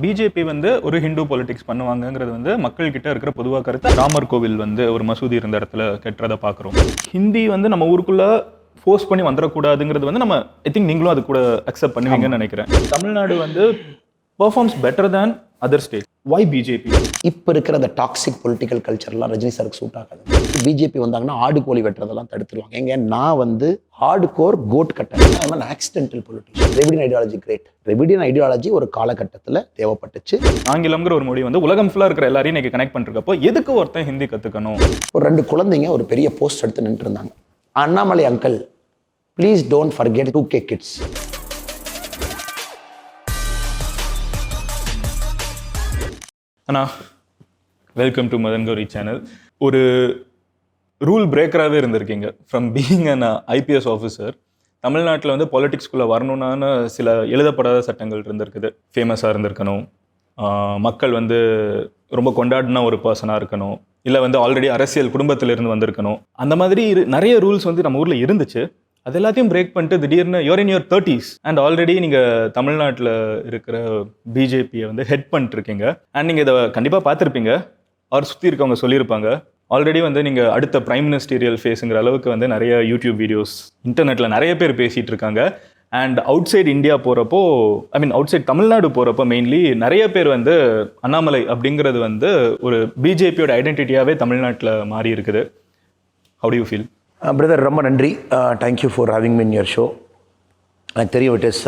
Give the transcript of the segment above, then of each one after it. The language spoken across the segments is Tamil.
பிஜேபி வந்து ஒரு ஹிந்து பொலிட்டிக்ஸ் பண்ணுவாங்கங்கிறது வந்து மக்கள் கிட்ட இருக்கிற பொதுவாக கருத்து. ராமர் கோவில் வந்து ஒரு மசூதி இருந்த இடத்துல கெட்டுறதை பார்க்குறோம். ஹிந்தி வந்து நம்ம ஊருக்குள்ள ஃபோர்ஸ் பண்ணி வந்துடக்கூடாதுங்கிறது வந்து நம்ம ஐ திங்க் நீங்களும் அது கூட அக்செப்ட் பண்ணுவீங்கன்னு நினைக்கிறேன். தமிழ்நாடு வந்து performs better than other state. Why BJP? இப்போ இருக்கிற அந்த டாக்ஸிக் பொலிட்டிக்கல் கல்ச்சர்லாம் ரஜினி சாருக்கு சூட் ஆகாது. பிஜேபி வந்தாங்கன்னா ஆடு கோழி வெட்டுறதெல்லாம் தடுத்துருவாங்க. எங்க நான் வந்து ஹார்டு கோர் கோட் கட்டேன். Accidental politician. Dravidian ideology great. Dravidian ideology ஒரு காலகட்டத்தில் தேவைப்பட்டுச்சு. ஆங்கிலம்ங்கிற ஒரு மொழி வந்து உலகம் ஃபுல்லாக இருக்கிற எல்லாரையும் இன்னைக்கு கனெக்ட் பண்ணிருக்கப்போ எதுக்கு ஒருத்தன் ஹிந்தி கற்றுக்கணும்? ஒரு 2 குழந்தைங்க ஒரு பெரிய போஸ்ட் எடுத்து நின்று இருந்தாங்க. Annamalai uncle, please don't forget 2K kids. அண்ணா, welcome to Madan Gowri channel. ஒரு ரூல் பிரேக்கராகவே இருந்திருக்கீங்க. From being an IPS officer, தமிழ்நாட்டில் வந்து பாலிடிக்ஸ்குள்ளே வரணும்னான சில எழுதப்படாத சட்டங்கள் இருந்திருக்குது. ஃபேமஸாக இருந்திருக்கணும், மக்கள் வந்து ரொம்ப கொண்டாடின ஒரு பர்சனாக இருக்கணும், இல்லை வந்து ஆல்ரெடி அரசியல் குடும்பத்திலிருந்து வந்திருக்கணும். அந்த மாதிரி நிறைய ரூல்ஸ் வந்து நம்ம ஊரில் இருந்துச்சு. அது எல்லாத்தையும் பிரேக் பண்ணிட்டு திடீர்னு your in your 30s and already நீங்கள் தமிழ்நாட்டில் இருக்கிற பிஜேபியை வந்து ஹெட் பண்ணிட்டுருக்கீங்க. அண்ட் நீங்கள் இதை கண்டிப்பாக பார்த்துருப்பீங்க, அவர் சுற்றி இருக்கவங்க சொல்லியிருப்பாங்க. ஆல்ரெடி வந்து நீங்கள் அடுத்த பிரைம் மினிஸ்டீரியல் ஃபேஸுங்கிற அளவுக்கு வந்து நிறைய யூடியூப் வீடியோஸ் இன்டர்நெட்டில் நிறைய பேர் பேசிகிட்டு இருக்காங்க. அண்ட் அவுட் சைட் இந்தியா போகிறப்போ, அவுட் சைட் தமிழ்நாடு போகிறப்போ மெயின்லி நிறைய பேர் வந்து அண்ணாமலை அப்படிங்கிறது வந்து ஒரு பிஜேபியோட ஐடென்டிட்டியாகவே தமிழ்நாட்டில் மாறி இருக்குது. How to you feel? Brother, ரொம்ப நன்றி. Thank you for having me in your show. எனக்கு தெரியும், இட் இஸ்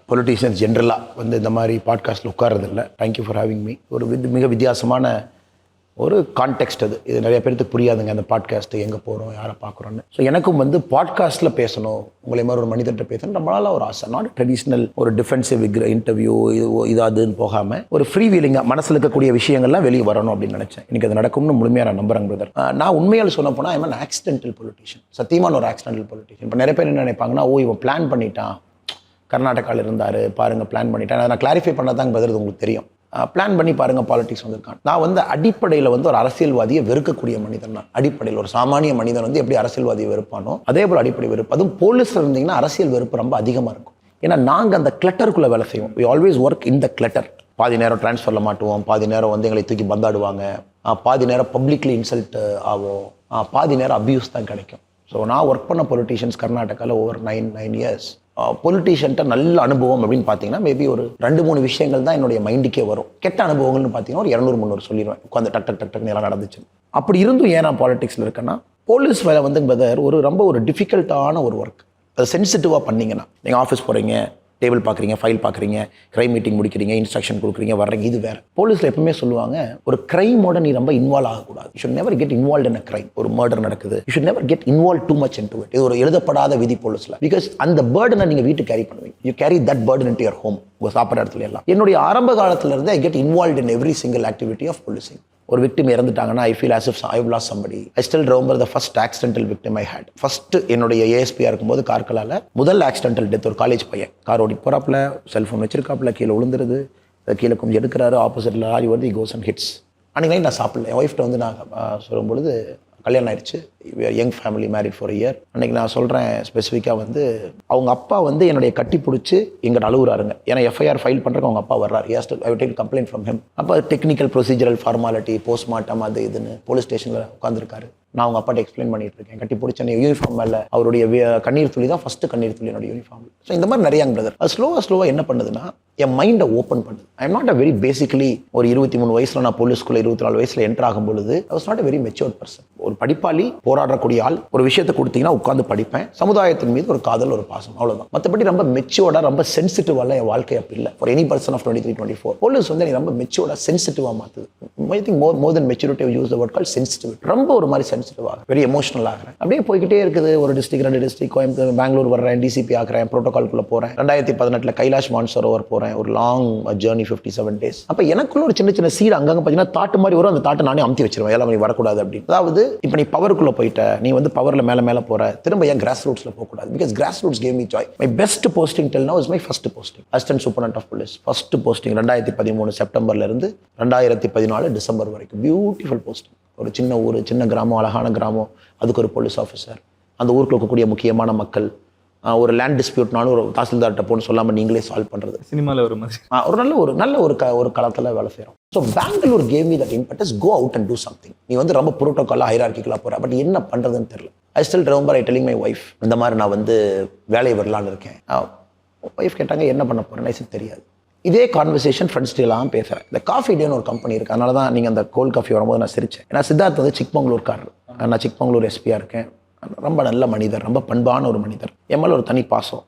பொலிட்டீஷியன்ஸ் ஜென்ரலாக வந்து இந்த மாதிரி பாட்காஸ்ட்டில் உட்காரதில்லை. Thank you for having me. ஒரு மிக வித்தியாசமான ஒரு கான்டெக்ஸ்ட் அது. இது நிறைய பேருக்கு புரியாதுங்க, அந்த பாட்காஸ்ட்டு எங்கே போகிறோம், யாரை பார்க்குறோன்னு. ஸோ எனக்கும் வந்து பாட்காஸ்ட்டில் பேசணும், உங்களை மாதிரி ஒரு மனிதர்கிட்ட பேசணும் ரொம்ப நாளாக ஒரு ஆசை. நாட் ட்ரெடிஷ்னல் ஒரு டிஃபென்சிவ் இன்டர்வியூ இதாதுன்னு போகாமல் ஒரு ஃப்ரீ வீலிங்காக மனசில் இருக்கக்கூடிய விஷயங்கள்லாம் வெளியே வரணும் அப்படின்னு நினச்சேன். எனக்கு அது நடக்கும்னு முழுமையாக நான் நம்புறேன் பிரதர். நான் உண்மையால் சொன்ன போனால் ஐம் அன் ஆக்சிடென்டல் பொலிட்டிஷியன். சத்தியமான ஒரு ஆக்சிடென்டல் பொலிட்டிஷியன். இப்போ நிறைய பேர் என்ன நினைப்பாங்கன்னா, இவன் பிளான் பண்ணிட்டான், கர்நாடகாவில் இருந்தார் பாருங்கள், பிளான் பண்ணிட்டான். நான் கிளாரிஃபை பண்ணதான் பிரதர், உங்களுக்கு தெரியும். பிளான் பண்ணி பாருங்கள், பாலிடிக்ஸ் வந்திருக்கான். நான் வந்து அடிப்படையில் வந்து ஒரு அரசியல்வாதியை வெறுக்கக்கூடிய மனிதன். நான் அடிப்படையில் ஒரு சாமானிய மனிதன் வந்து எப்படி அரசியல்வாதியை வெறுப்பானோ அதே போல் அடிப்படை வெறுப்பு. அதுவும் போலீஸில் இருந்தீங்கன்னா அரசியல் வெறுப்பு ரொம்ப அதிகமாக இருக்கும். ஏன்னா நாங்கள் அந்த கிளட்டருக்குள்ளே வேலை செய்வோம். We always work in the clutter. பாதி நேரம் டிரான்ஸ்ஃபரில் மாட்டுவோம், பாதி நேரம் வந்து எங்களை தூக்கி பந்தாடுவாங்க, பாதி நேரம் பப்ளிக்லி இன்சல்ட் ஆகும், பாதி நேரம் அபியூஸ் தான் கிடைக்கும். ஸோ நான் ஒர்க் பண்ண பொலிட்டீஷியன்ஸ் கர்நாடகாவில் ஓவர் 9 இயர்ஸ். பொலிட்டீஷியன்ட்ட நல்ல அனுபவம் அப்படின்னு பார்த்தீங்கன்னா மேபி ஒரு 2-3 விஷயங்கள் தான் என்னுடைய மைண்டுக்கே வரும். கெட்ட அனுபவங்கள்னு பார்த்தீங்கன்னா ஒரு 200-300 சொல்லிடுவேன். உட்காந்து டக்குன்னு எல்லாம் நடந்துச்சு. அப்படி இருந்தும் ஏன் நான் பாலிடிக்ஸில் இருக்கேன்னா, போலீஸ் வேலை வந்து பிரதர் ரொம்ப ஒரு டிஃபிகல்ட்டான ஒரு ஒர்க். அதை சென்சிட்டிவாக பண்ணிங்கன்னா, நீங்கள் ஆஃபீஸ் போகிறீங்க, டேபிள் பார்க்குறீங்க, ஃபைல் பார்க்குறீங்க, க்ரைம் மீட்டிங் முடிக்கிறீங்க, இன்ஸ்ட்ரக்ஷன் கொடுக்குறீங்க, வர்றீங்க, இது வேறு. போலீஸில் எப்பவுமே சொல்லுவாங்க, ஒரு க்ரைமோட நீ ரொம்ப இன்வால்வ் ஆகக்கூடாது. You should never get involve in a crime. ஒரு மர்டர் நடக்குது, you should never get involve too much into it. இது ஒரு எழுதப்படாத விதி போலீஸில். பிகாஸ் அந்த பேர்டனை நீங்கள் வீட்டுக்கு கேரி பண்ணுவீங்க. You carry that burden into your home. உங்கள் சாப்பிட்ற இடத்துல எல்லாம். என்னுடைய ஆரம்ப காலத்திலிருந்து I get involve in every single activity of policing. ஒரு விக்டிம் இறந்துட்டாங்கன்னா I feel as if I have lost somebody. I still remember the first accidental victim I had. First என்னுடைய ஏஎஸ்பியாக இருக்கும்போது கார்கலால் முதல் ஆக்சிடென்டல் டெத். ஒரு காலேஜ் பையன் கார் ஓடி போகிறாப்புல, செல்ஃபோன் வச்சிருக்காப்புல, கீழே விழுந்துருது, கீழே கொஞ்சம் எடுக்கிறாரு, ஆப்போசிட்டில் லாரி வருது, கோஸ் அண்ட் ஹிட்ஸ். அன்றைக்கி நைட் நான் சாப்பிடல. என் ஒய்ஃப்ட்ட வந்து நான் சொல்லும்பொழுது, கல்யாணம் ஆயிடுச்சு, young family, married for year. அன்றைக்கி நான் சொல்கிறேன் ஸ்பெசிஃபிக்காக வந்து அவங்க அப்பா வந்து என்னுடைய கட்டி பிடிச்சி எங்கிட்ட அழுகுறாருங்க. ஏன்னா எஃப்ஐஆர் ஃபைல் பண்ணுறக்கு அவங்க அப்பா வர்றாரு. I take complaint from him. அப்போ டெக்னிக்கல் ப்ரொசீஜரல் ஃபார்மாலிட்டி, போஸ்ட்மார்ட்டம், அது இதுன்னு போலீஸ் ஸ்டேஷனில் உட்காந்துருக்காரு. நான் அவங்க அப்பாட்ட எக்ஸ்பிளைன் பண்ணிட்டு இருக்கேன். கட்டி பிடிச்ச யூனிஃபார்ம் மேலே அவருடைய கண்ணீர் துளி தான் ஃபஸ்ட்டு கண்ணீர் துளி என்னோட யூனிஃபார்ம். ஸோ இந்த மாதிரி நிறையாங்க பிரதர். அது ஸ்லோவாக என்ன பண்ணுதுன்னா, என் மைண்டை ஓப்பன் பண்ணுது. I am not a very basically ஒரு 23 வயசில் நான் போலீஸ்குள்ளே 24 வயசில் என்டர் ஆகும் பொழுது I was not a very matured person. ஒரு படிப்பாளி, போராடக்கூடிய ஆள். ஒரு விஷயத்தை கொடுத்தீங்கன்னா உட்காந்து படிப்பேன். சமுதாயத்தின் மீது ஒரு காதல், ஒரு பாசம், அவ்வளோதான். மற்றபடி ரொம்ப மெச்சூர்டாக, ரொம்ப சென்சிட்டிவாக என் வாழ்க்கை அப்படி இல்லை. For any person of 23-24 police வந்து எனக்கு ரொம்ப மெச்சூர்டாக, சென்சிட்டிவாக மாற்றுது. I think more than maturity use the word call sensitive. ரொம்ப ஒரு மாதிரி சென்சிட்டிவாக, வெரி எமோஷனல் ஆகிறேன். அப்படியே போய்கிட்டே இருக்குது. ஒரு டிஸ்ட்ரிக்ட், 2 டிஸ்ட்ரிக்ட், கோயம்புத்தூர், பெங்களூர் வர்றேன், டிசிபி ஆகிறேன், ப்ரோட்டோகால்குள்ளே போகிறேன். 2018 கைலாஷ் மான்சரோவர் போகிறேன். ஒரு லாங் ஜேர்னி, 57 days. அப்போ எனக்குள்ள ஒரு சின்ன சீடு அங்கங்கே பார்த்தீங்கன்னா தாட்டு மாதிரி வரும். அந்த தாட்டை நானே அமுத்தி வச்சிருவேன், எல்லாம் நீ வரக்கூடாது அப்படின்னு. அதாவது இப்போ நீ பவருக்குள்ளே போயிட்ட, நீ வந்து பவரில் மேலே போகிற, திரும்ப ஏன் கிராஸ் ரூட்ஸில் போகக்கூடாது? Because grass roots gave me joy. My best posting till now is my first posting, assistant superintendent of police. First posting 2013 செப்டம்பர்லேருந்து 2014 டிசம்பர் வரைக்கும். Beautiful posting. ஒரு சின்ன ஊர், சின்ன கிராமம், அழகான கிராமம், அதுக்கு ஒரு போலீஸ் ஆஃபீஸர், அந்த ஊருக்கு இருக்கக்கூடிய முக்கியமான மக்கள், ஒரு லேண்ட் டிஸ்பியூட்னாலும் ஒரு தாசில்தார்கிட்ட போன்னு சொல்லாமல் நீங்களே சால்வ் பண்ணுறது. சினிமாவில் ஒரு மாதிரி ஒரு நல்ல ஒரு களத்தில் வேலை செய்கிறோம். So Bangalore came me that impetus, go out and do something. நீ வந்து ரொம்ப புரோட்டோக்காலாக ஹைரார்க்கிக்கலாக போகிற, பட் என்ன பண்ணுறதுன்னு தெரியல. I still remember I telling my wife, இந்த மாதிரி நான் வந்து வேலையை வரலான்னு இருக்கேன். ஒய்ஃப் கேட்டாங்க என்ன பண்ண போகிறேன்னு எனக்கு தெரியாது. இதே கான்வர்சேஷன் ஃப்ரெண்ட்ஸ்டெல்லாம் பேசுகிறேன். இந்த காஃபி டேன்னு ஒரு கம்பெனி இருக்குது, அதனால தான் நீங்கள் அந்த கோல்ட் காஃபி வரும்போது நான் சிரித்தேன். ஏன்னா சித்தார்த் வந்து சிக்மங்களூர்காரர், நான் சிக்மங்களூர் எஸ்பியாக இருக்கேன். ரொம்ப நல்ல மனிதர், ரொம்ப பண்பான ஒரு மனிதர். என் மேலே ஒரு தனி பாசம்.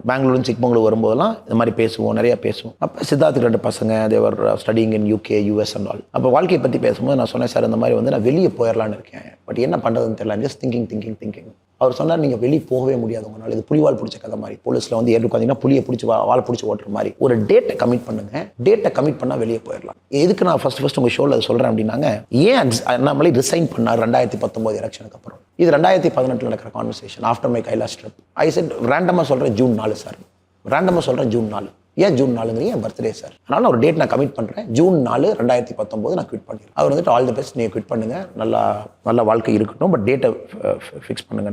பெங்களூர் சிக்மங்களூர் வரும்போதெல்லாம் இந்த மாதிரி பேசுவோம், நிறையா பேசுவோம். அப்போ சித்தார்த்துக்கு 2 பசங்க, they're studying in UK, US and all. அப்போ வாழ்க்கையை பற்றி பேசும்போது நான் சொன்னேன், சார் இந்த மாதிரி வந்து நான் வெளியே போயிடலான்னு இருக்கேன், பட் என்ன பண்ணுறதுன்னு தெரியல, ஜஸ்ட் திங்கிங். அவர் சொன்னார், நீங்கள் வெளியே போகவே முடியாது உங்களால், இது புலிவால் பிடிச்ச கதை மாதிரி. போலீஸில் வந்து ஏறி உட்காந்திங்கன்னா புளியை பிடிச்சி வாழை பிடிச்சி ஓட்டுற மாதிரி. ஒரு டேட்டை கமிட் பண்ணுங்க, டேட்டை கமிட் பண்ணால் வெளியே போயிடலாம். எதுக்கு நான் ஃபர்ஸ்ட் உங்கள் ஷோவில் அதை சொல்கிறேன் அப்படின்னாங்க, ஏன் அண்ணாமலை ரிசைன் பண்ணார் 2019 எலெக்ஷனுக்கு அப்புறம். இது 2018 நடக்கிற conversation after my Kailash trip. I set ரேண்டமாக சொல்கிறேன் June 4 சார், ரேண்டமாக சொல்கிறேன் June 4. ஏன் June 4ங்கிறீங்க, என் பர்த்டே சார். அதனால் ஒரு டேட் நான் கமிட் பண்ணுறேன், June 4, 2019 நான் குவிட் பண்ணிடுறேன். அவர் வந்துட்டு ஆல் தி பெஸ்ட், நீங்கள் குவிட் பண்ணுங்கள், நல்ல வாழ்க்கை இருக்கட்டும், பட் டேட்டை ஃபிக்ஸ் பண்ணுங்க.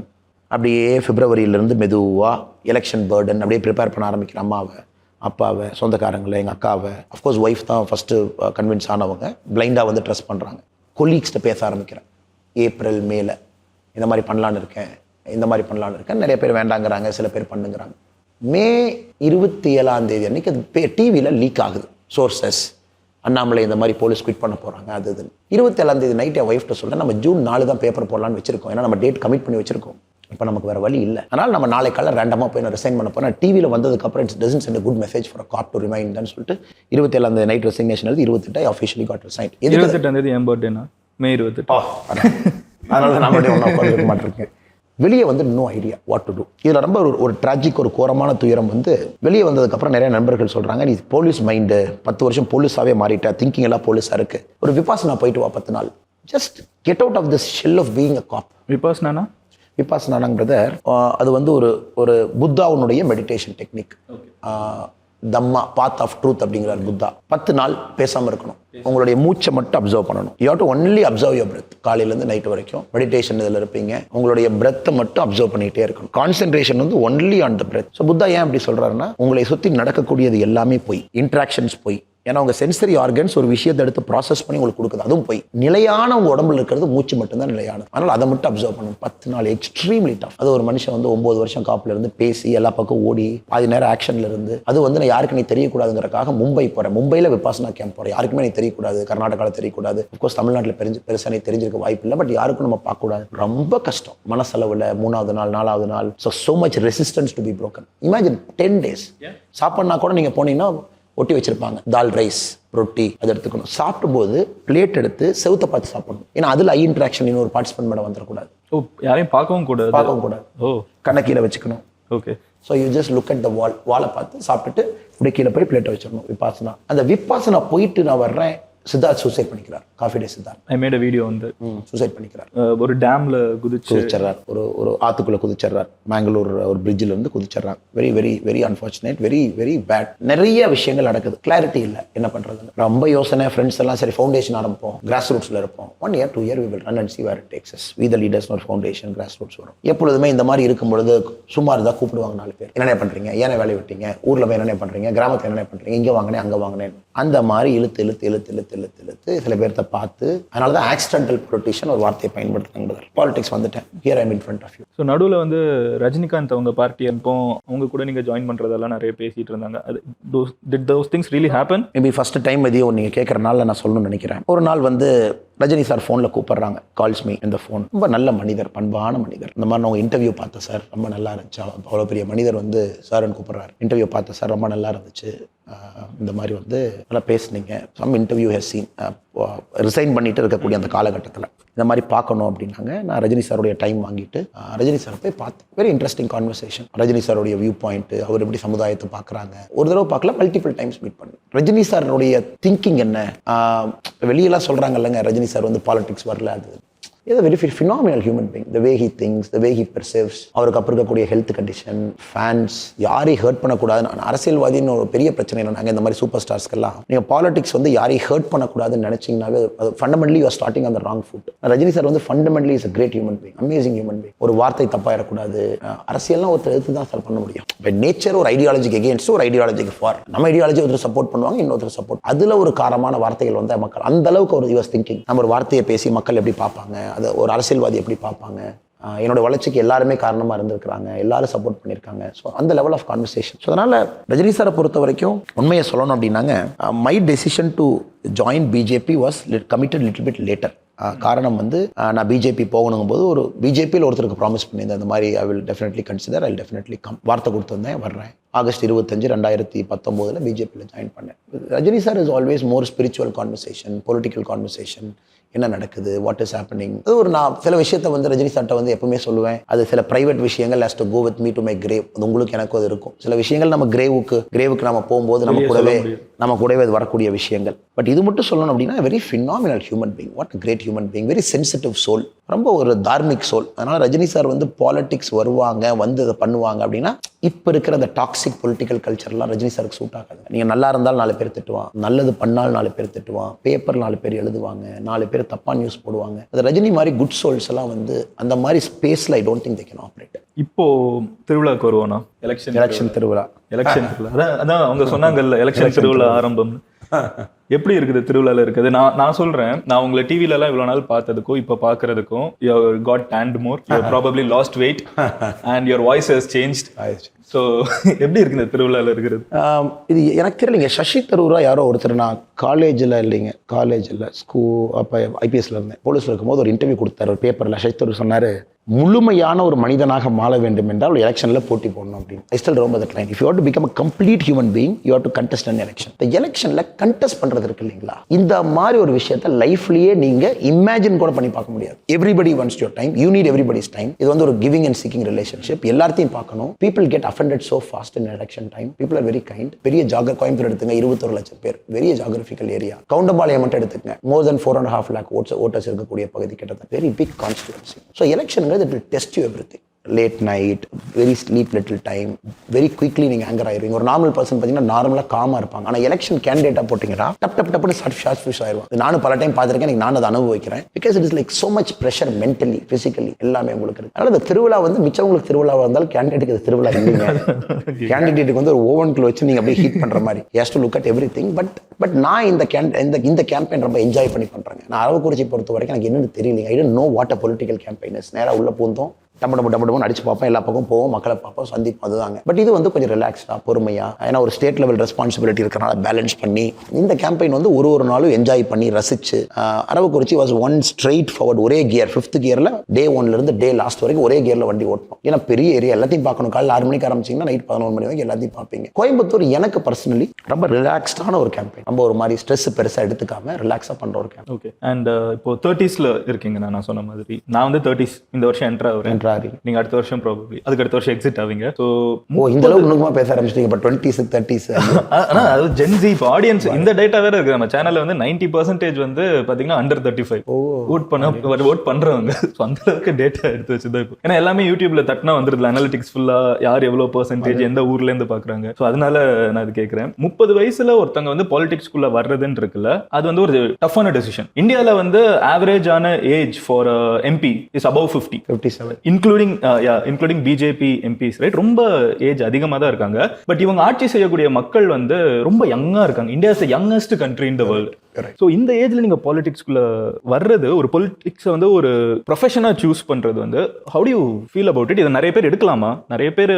அப்படியே பிப்ரவரியிலேருந்து மெதுவாக எலெக்ஷன் பேர்டன் அப்படியே ப்ரிப்பேர் பண்ண ஆரம்பிக்கிற அம்மாவை, அப்பாவை, சொந்தக்காரங்களை, எங்கள் அக்காவை. அஃப்கோர்ஸ் ஒய்ஃப் தான் ஃபஸ்ட்டு கன்வின்ஸ் ஆனவங்க. பிளைண்டாக வந்து ட்ரஸ்ட் பண்ணுறாங்க. கொலீக்ஸ்கிட்ட பேச ஆரம்பிக்கிறேன். ஏப்ரல் மேல இந்த மாதிரி பண்ணலான்னு இருக்கேன், நிறைய பேர் வேண்டாங்கிறாங்க, சில பேர் பண்ணுங்கிறாங்க. மே 27 அன்னைக்கு அது டிவியில் லீக் ஆகுது. சோர்சஸ் அண்ணாமலை இந்த மாதிரி போலீஸ் குவிட் பண்ண போகிறாங்க, அது இதுன்னு. 27 நைட் என் ஒய்ஃப்ட்ட சொல்கிறேன், நம்ம June 4 தான் பேப்பர் போடலான்னு வச்சிருக்கோம், ஏன்னா நம்ம டேட் கமிட் பண்ணி வச்சிருக்கோம். இப்போ நமக்கு வேறு வழி இல்லை, அதனால் நம்ம நாளை காலையில் ரேண்டமாக போய் நான் ரிசைன் பண்ண போகிறேன். டிவியில் வந்ததுக்கப்புறம் it's doesn't send good message for cop to remind சொல்லிட்டு 27 நைட் ரெசிக்னேஷன் எழுதி 28 ஆஃபிஷியலி காட் ரிசைன். 28 என் பர்த்டேனா மே 28. அதனால தான் நம்மளுடைய ஒன்றா உட்காந்துருக்க மாட்டிருக்கேன். வெளியே வந்து no idea what to do. இதில் ரொம்ப ஒரு ட்ராஜிக், ஒரு கோரமான துயரம் வந்து வெளியே வந்ததுக்கப்புறம் நிறைய நண்பர்கள் சொல்கிறாங்க, நீ போலீஸ் மைண்டு 10 வருஷம் போலீஸாகவே மாறிட்ட, திங்கிங் எல்லாம் போலீஸாக இருக்குது, ஒரு விபாசனா போயிட்டு வா 10 நாள், just get out of this shell of being a cop. விபாசனாங்க பிரதர், அது வந்து ஒரு புத்தாவுடைய meditation technique. Dhamma path of truth அப்படிங்கிறார் புத்தா. 10 நாள் பேசாமல் இருக்கணும், உங்களுடைய மூச்சை மட்டும் அப்சர்வ் பண்ணணும். You have to only observe your breadth. காலையிலேருந்து நைட் வரைக்கும் மெடிடேஷன் இதில் இருப்பீங்க, உங்களுடைய பிரெத்தை மட்டும் அப்சர்வ் பண்ணிகிட்டே இருக்கணும். கான்சென்ட்ரேஷன் வந்து only on the breath. So Buddha ஏன் அப்படி சொல்கிறாருன்னா, உங்களை சுற்றி நடக்கக்கூடியது எல்லாமே போய், இன்ட்ராக்ஷன்ஸ் போய், ஏன்னா உங்கள் சென்சரி ஆர்கன்ஸ் ஒரு விஷயத்தை எடுத்து ப்ராசஸ் பண்ணி உங்களுக்கு கொடுக்குது, அதுவும் போய். நிலையான உங்கள் உடம்புல இருக்கிறது மூச்சு மட்டும்தான் நிலையானது. அதனால் அதை மட்டும் அப்சர்வ் பண்ணணும். 10 நாள் எக்ஸ்ட்ரீம்லி டஃப். அது ஒரு மனுஷன் வந்து 9 வருஷம் காப்பில் இருந்து பேசி எல்லா பக்கம் ஓடி பாதி நேரம் ஆக்ஷனில் இருந்து, அது வந்து நான் யாருக்கு நீ தெரியக்கூடாதுங்கிறக்காக மும்பை போகிறேன். மும்பையில் விபாசனா கேம்ப் போகிறேன், யாருக்குமே நீ தெரியக்கூடாது, கர்நாடகாவில் தெரியக்கூடாது. அஃப்கோர்ஸ் தமிழ்நாட்டில் பெருசாக நீ தெரிஞ்சிருக்க வாய்ப்பு இல்லை, பட் யாருக்கும் நம்ம பார்க்கக்கூடாது. ரொம்ப கஷ்டம் மனசளவில். 3வது நாள் 4வது நாள் so much resistance to be broken. Imagine 10 days. சாப்பிட்னா கூட நீங்கள் போனீங்கன்னா ஒட்டி வச்சிருப்பாங்க, தால் ரைஸ் ரொட்டி, அதை எடுத்துக்கணும். சாப்பிடும் போது பிளேட் எடுத்து செவுத்த பார்த்து சாப்பிடணும், ஏன்னா அதில் ஐ இன்ட்ராக்ஷன் இன்னொரு பார்ட்டிசிபென்ட் மேடம் வந்துடக்கூடாது. யாரையும் பார்க்கவும் கூடாது. கண்ணை கீழே வச்சுக்கணும். Okay. So you just look at the வாலை பார்த்து சாப்பிட்டுட்டு இப்படி கீழே போய் பிளேட்டை வச்சிடணும். விபாசனா. அந்த விபாசனா போயிட்டு நான் வர்றேன், சித்தார்த் சூசைட் பண்ணிக்கிறார். Coffee day Siddharth. I made a video வந்து சூசைட் பண்ணிக்கிறார். ஒரு டேம்ல குதிச்சிடுறார், ஒரு ஆத்துக்குள்ள குதிச்சிடுறார். மேங்களூர் ஒரு பிரிட்ஜில் இருந்து குதிச்சிடுறார். Very very very unfortunate, very very bad. நிறைய விஷயங்கள் நடக்குது, கிளாரிட்டி இல்லை என்ன பண்றதுன்னு. ரொம்ப யோசனை. ஃப்ரெண்ட்ஸ் எல்லாம் சரி ஃபவுண்டேஷன் ஆரம்பிப்போம், கிராஸ் ரூட்ஸ்ல இருப்போம். 1 year 2 year we will run and see where it takes us. We the leaders ஒரு ஃபவுண்டேஷன் கிராஸ் ரூட்ஸ் வரும். எப்பொழுதுமே இந்த மாதிரி இருக்கும் பொழுது சும்மா இருந்தா கூப்பிடுவாங்க 4 பேர். என்னென்ன பண்றீங்க, ஏன்னா வேலையை விட்டீங்க, ஊர்ல போய் என்னென்ன பண்றீங்க, கிராமத்தில் என்னென்ன பண்றீங்க, இங்கே வாங்கினேன் அங்கே வாங்கினேன், அந்த மாதிரி இழுத்து சில பேர்த்த பார்த்து. அதனால தான் ஆக்சிடென்டல் பொலிட்டிஷியன் ஒரு வார்த்தையை பயன்படுத்துறாங்க. பாலிடிக்ஸ் வந்துட்டேன், here I am in front of you. So நடுவில் வந்து ரஜினிகாந்த் அவங்க பார்ட்டி அப்போ அவங்க கூட நீங்கள் ஜாயின் பண்ணுறதெல்லாம் நிறைய பேசிட்டு இருந்தாங்க. அது did those things really happen? Maybe first time எதையும் நீங்கள் கேட்குறனால நான் சொல்லணும்னு நினைக்கிறேன். ஒரு நாள் வந்து ரஜினி சார் ஃபோனில் கூப்பிட்றாங்க, கால்ஸ் மீ இந்த ஃபோன். ரொம்ப நல்ல மனிதர், பண்பான மனிதர். இந்த மாதிரி நான் உங்கள் இன்டர்வியூ பார்த்தேன் சார், ரொம்ப நல்லா இருந்துச்சு. அவ்வளோ பெரிய மனிதர் வந்து சார்ன்னு கூப்பிட்றாரு. இன்டர்வியூ பார்த்தேன் சார், ரொம்ப நல்லா இருந்துச்சு. இந்த மாதிரி வந்து நல்லா பேசுனீங்க. Some interview has seen. Resign பண்ணிட்டு இருக்கக்கூடிய அந்த காலகட்டத்தில் இந்த மாதிரி பார்க்கணும் அப்படின்னாங்க. நான் ரஜினி சாருடைய டைம் வாங்கிட்டு ரஜினி சாரை போய் பார்த்தேன். Very interesting conversation. ரஜினி சாருடைய வியூ பாயிண்ட், அவர் எப்படி சமுதாயத்தை பார்க்குறாங்க, ஒரு தடவை பார்க்கல, மல்டிபிள் டைம்ஸ் மீட் பண்ணேன். ரஜினி சாருடைய திங்கிங் என்ன, வெளியெல்லாம் சொல்கிறாங்க இல்லைங்க ரஜினி சார் வந்து பாலிடிக்ஸ் வரல, அது is a very phenomenal human being. The way he thinks, the way he perceives, அவருக்கு அப்புறம் இருக்கக்கூடிய ஹெல்த் கண்டிஷன், ஃபேன்ஸ், யாரையும் ஹர்ட் பண்ணக்கூடாது. அரசியல்வாதின்னு ஒரு பெரிய பிரச்சனை இல்லை. நாங்கள் இந்த மாதிரி சூப்பர் ஸ்டார்ஸ்க்கெல்லாம் நீங்கள் பாலிடிக்ஸ் வந்து யாரையும் ஹர்ட் பண்ணக்கூடாதுன்னு நினைச்சிங்கனாவே அது fundamentally you are starting on the wrong foot. Rajini sir வந்து fundamentally is a great human being, amazing human being. ஒரு வார்த்தை தப்பாயிடக்கூடாது. அரசியல்லாம் ஒருத்தர் எடுத்து தான் சார் பண்ண முடியும். பை நேச்சர் ஒரு ஐடியாலஜிக்கு எகேன்ஸ்ட், ஒரு ஐடியாலஜிக்கு ஃபார். நம்ம ஐடியாலஜி ஒருத்தர் சப்போர்ட் பண்ணுவாங்க, இன்னொருத்தர் சப்போர்ட். அதுல ஒரு காரமான வார்த்தைகள் வந்த மக்கள் அந்த அளவுக்கு ஒரு யூஸ் திங்கிங். நம்ம ஒரு வார்த்தையை பேசி மக்கள் எப்படி பார்ப்பாங்க, அது ஒரு அரசியல்வாதி எப்படி பார்ப்பாங்க, என்னோட வளர்ச்சிக்கு எல்லாருமே காரணமாக இருந்திருக்கிறாங்க, எல்லாரும் சப்போர்ட் பண்ணியிருக்காங்க. ஸோ அந்த லெவல் ஆஃப் கான்வர்சேஷன். ஸோ அதனால் ரஜினி சாரை பொறுத்த வரைக்கும் உண்மையை சொல்லணும் அப்படின்னாங்க, my decision to join BJP was committed little bit later. காரணம் வந்து நான் பிஜேபி போகணுங்கும் போது ஒரு பிஜேபியில் ஒருத்தருக்கு ப்ராமிஸ் பண்ணியிருந்தேன், இந்த மாதிரி I will definitely consider, I will definitely come, வார்த்தை கொடுத்துருந்தேன், வர்றேன். ஆகஸ்ட் 25, 2019 பிஜேபியில் ஜாயின் பண்ணேன். Rajini sir is always more spiritual conversation, political conversation, என்ன நடக்குது, வாட் இஸ் ஹேப்பனிங். அது ஒரு நான் சில விஷயத்தை வந்து ரஜினி சார்ட்ட வந்து எப்பவுமே சொல்லுவேன், அது சில பிரைவேட் விஷயங்கள் has to go with me to my grave. அது உங்களுக்கு எனக்கும் அது இருக்கும். சில விஷயங்கள் நம்ம கிரேவுக்கு நம்ம போகும்போது நம்ம கூடவே அது வரக்கூடிய விஷயங்கள். பட் இது மட்டும் சொல்லணும் அப்படின்னா very phenomenal human being, what great human being, very sensitive soul, ரொம்ப ஒரு தார்மிக் சோல். அதனால ரஜினி சார் வந்து பாலிடிக்ஸ் வருவாங்க, வந்து இதை பண்ணுவாங்க அப்படின்னா இப்போ இருக்கிற அந்த டாக்ஸிக் பொலிட்டிக்கல் கல்ச்சர்லாம் ரஜினி சாருக்கு சூட் ஆகாது. நீங்கள் நல்லா இருந்தாலும் 4 பேர் திட்டுவான், நல்லது பண்ணாலும் 4 பேர் திட்டுவான், பேப்பர் 4 பேர் எழுதுவாங்க, 4 பேர் தப்பா நியூஸ் போடுவாங்க. அது ரஜினி மாதிரி குட் சோல்ஸ் எல்லாம் வந்து அந்த மாதிரி ஸ்பேஸ்ல I don't think they can operate. இப்போ திருவிழாக்கு வருவோம்னா எலெக்ஷன் திருவிழா அதான் அவங்க சொன்னாங்கல்ல, எலெக்ஷன் திருவிழா ஆரம்பம் எப்படி இருக்குது, திருவிழால இருக்குது. நான் சொல்றேன், நான் உங்களை டிவில எல்லாம் இவ்வளவு நாள் பார்த்ததுக்கும் இப்ப பாக்குறதுக்கும் you got tanned more, you probably lost weight and your voice has changed. So எப்படி இருக்குது திருவிழாவில் இருக்கிறது? இது எனக்கு தெரியலைங்க. சசி தரூரா யாரோ ஒருத்தர், நான் காலேஜில் ஸ்கூல் அப்போ ஐபிஎஸ்ல இருந்தேன், போலீஸில் இருக்கும்போது ஒரு இன்டர்வியூ கொடுத்தாரு ஒரு பேப்பரில். சசி தரூர் சொன்னார், முழுமையான ஒரு மனிதனாக மாற வேண்டும் என்றால் ஒரு எலெக்ஷனில் போட்டி போடணும் அப்படின்னு. I still remember that line. If you have to become a complete human being, you have to contest an election. இந்த எலெக்ஷனில் கண்டெஸ்ட் பண்ணுறது இருக்கு இல்லைங்களா, இந்த மாதிரி ஒரு விஷயத்தை லைஃப்லேயே நீங்கள் இமேஜின் கூட பண்ணி பார்க்க முடியாது. Everybody wants your time, you need everybody's time. இது வந்து ஒரு கிவிங் அண்ட் சீக்கிங் ரிலேஷன்ஷிப். எல்லாத்தையும் பார்க்கணும். People get offended so fast in election time. People are very kind. பெரிய கோயம்புத்தூர் எடுத்துங்க, 21 லட்சம் பேர், பெரிய ஜாகிரபிக்கல் ஏரியா. கவுண்டம்பாளையம் மட்டும் எடுத்துங்க, more than 4.5 lakh ஓட்டர்ஸ் இருக்கக்கூடிய பகுதி, கிட்டத்தட்ட வெரி பிக் கான்ஸ்டிட்யூன்சி. ஸோ எலெக்ஷனுங்கிறது it will test you everything. Late night, very sleep little time, very quickly நீங்கள் ஆங்கர் ஆயிருவீங்க. ஒரு நார்மல் பர்சன் பார்த்தீங்கன்னா நார்மலாக காமாக இருப்பாங்க. ஆனால் எலெக்ஷன் கேண்டிடேட்டாக போட்டிங்கன்னா டப்புன்னு ஷார்ட் ஃபிஷ் ஆயிடுவோம். நானும் பல டைம் பார்த்துருக்கேன், எனக்கு நான் அதை அனுபவிக்கிறேன். Because it is like so much pressure, mentally, physically எல்லாமே உங்களுக்கு இருக்கு. அதனால் இந்த திருவிழா வந்து மிச்சவங்களுக்கு திருவிழாவாக இருந்தாலும் கேண்டிடேட்டுக்கு அது திருவிழா இல்லைங்க. கேண்டிடேட்டுக்கு வந்து ஒரு ஓவன்குள்ள வச்சு நீங்கள் அப்படியே ஹீட் பண்ணுற மாதிரி, has to look at every thing. But நான் இந்த கேம்பெயின் ரொம்ப என்ஜாய் பண்ணி பண்ணுறேன். நான் அரவக்குறிச்சி பொறுத்த வரைக்கும் எனக்கு என்னன்னு தெரியலைங்க. I don't know what a political campaign is. நேராக உள்ள பூந்தோம், டம்மு அடிச்சு பார்ப்போம், எல்லா பக்கம் போவோம், மக்களை பார்ப்போம், சந்திப்போம், அதுதாங்க. பட் இது வந்து கொஞ்சம் ரிலாக்ஸ்டா, பொறுமையா, ஏன்னா ஒரு ஸ்டேட் லெவல் ரெஸ்பான்சிபிலிட்டி இருக்கிறனால பேலன்ஸ் பண்ணி இந்த கேம்பெயின் வந்து ஒரு நாளும் என்ஜாய் பண்ணி ரசிச்சு. Aravakurichi was one straight forward, ஒரே கியர், 5th கியர்ல டே 1ல இருந்து டே லாஸ்ட் வரைக்கும் ஒரே கியர்ல வண்டி ஓட்டணும். ஏன்னா பெரிய ஏரியா, எல்லாத்தையும் பார்க்கணும். காலையில் 6 மணிக்கு ஆரம்பிச்சிங்கன்னா நைட் 11 மணி வரைக்கும் எல்லாத்தையும் பார்ப்பீங்க. கோயம்புத்தூர் எனக்கு பர்சனலி ரொம்ப ரிலாக்ஸ்டான ஒரு கேம்பெயின். நம்ம ஒரு மாதிரி ஸ்ட்ரெஸ் பெருசா எடுத்துக்காம ரிலாக்ஸா பண்ற ஒரு கேம்பெயின். ஓகே. அண்ட் இப்போ 30ஸ்ல இருக்கீங்க, நான் சொன்ன மாதிரி. நான் வந்து 30s இந்த வருஷம் என்ட்ரா ஆகிறேன். நீங்க அடுத்த வருஷம் probably அதுக்கு அடுத்த வருஷம் எக்ஸிட் ஆவீங்க. சோ இந்த அளவுக்கு நுணுக்கமா பேச ஆரம்பிச்சிட்டீங்க. பட் 20s 30s ஆனா அது ஜென் ஜி ஆடியன்ஸ் இந்த டேட்டா வேற இருக்கு. நம்ம சேனல்ல வந்து 90% வந்து பாத்தீங்கன்னா அண்டர் 35 ஓட் பண்றவங்க. சோ அந்த அளவுக்கு டேட்டா எடுத்து வச்சுதான் இப்போ. ஏன்னா எல்லாமே யூடியூப்ல தட்டினா வந்துருது அனலிட்டிக்ஸ் ஃபுல்லா, யார் எவ்வளவு பெர்சன்டேஜ் எந்த ஊர்ல இருந்து பாக்குறாங்க. சோ அதனால நான் இது கேட்கிறேன். 30 வயசுல ஒருத்தங்க வந்து பாலிடிக்ஸ்குள்ள வர்றதுன்னு இருக்குல்ல, அது வந்து ஒரு டஃப்பான டெசிஷன். இந்தியால வந்து ஆவரேஜ் ஆன age for MP is above 57 including BJP MPs, right? ரொம்ப ஏஜ் அதிகமாக தான் இருக்காங்க. பட் இவங்க ஆட்சி செய்யக்கூடிய மக்கள் வந்து ரொம்ப யங்கா இருக்காங்க. India is the youngest country in the world. So இந்த ஏஜ்ல நீங்க பாலிடிக்ஸ்குள்ள வர்றது, ஒரு பொலிட்டிக்ஸை வந்து ஒரு ப்ரொஃபஷனா சூஸ் பண்றது வந்து how to you feel about it? இதை நிறைய பேர் எடுக்கலாமா? நிறைய பேர்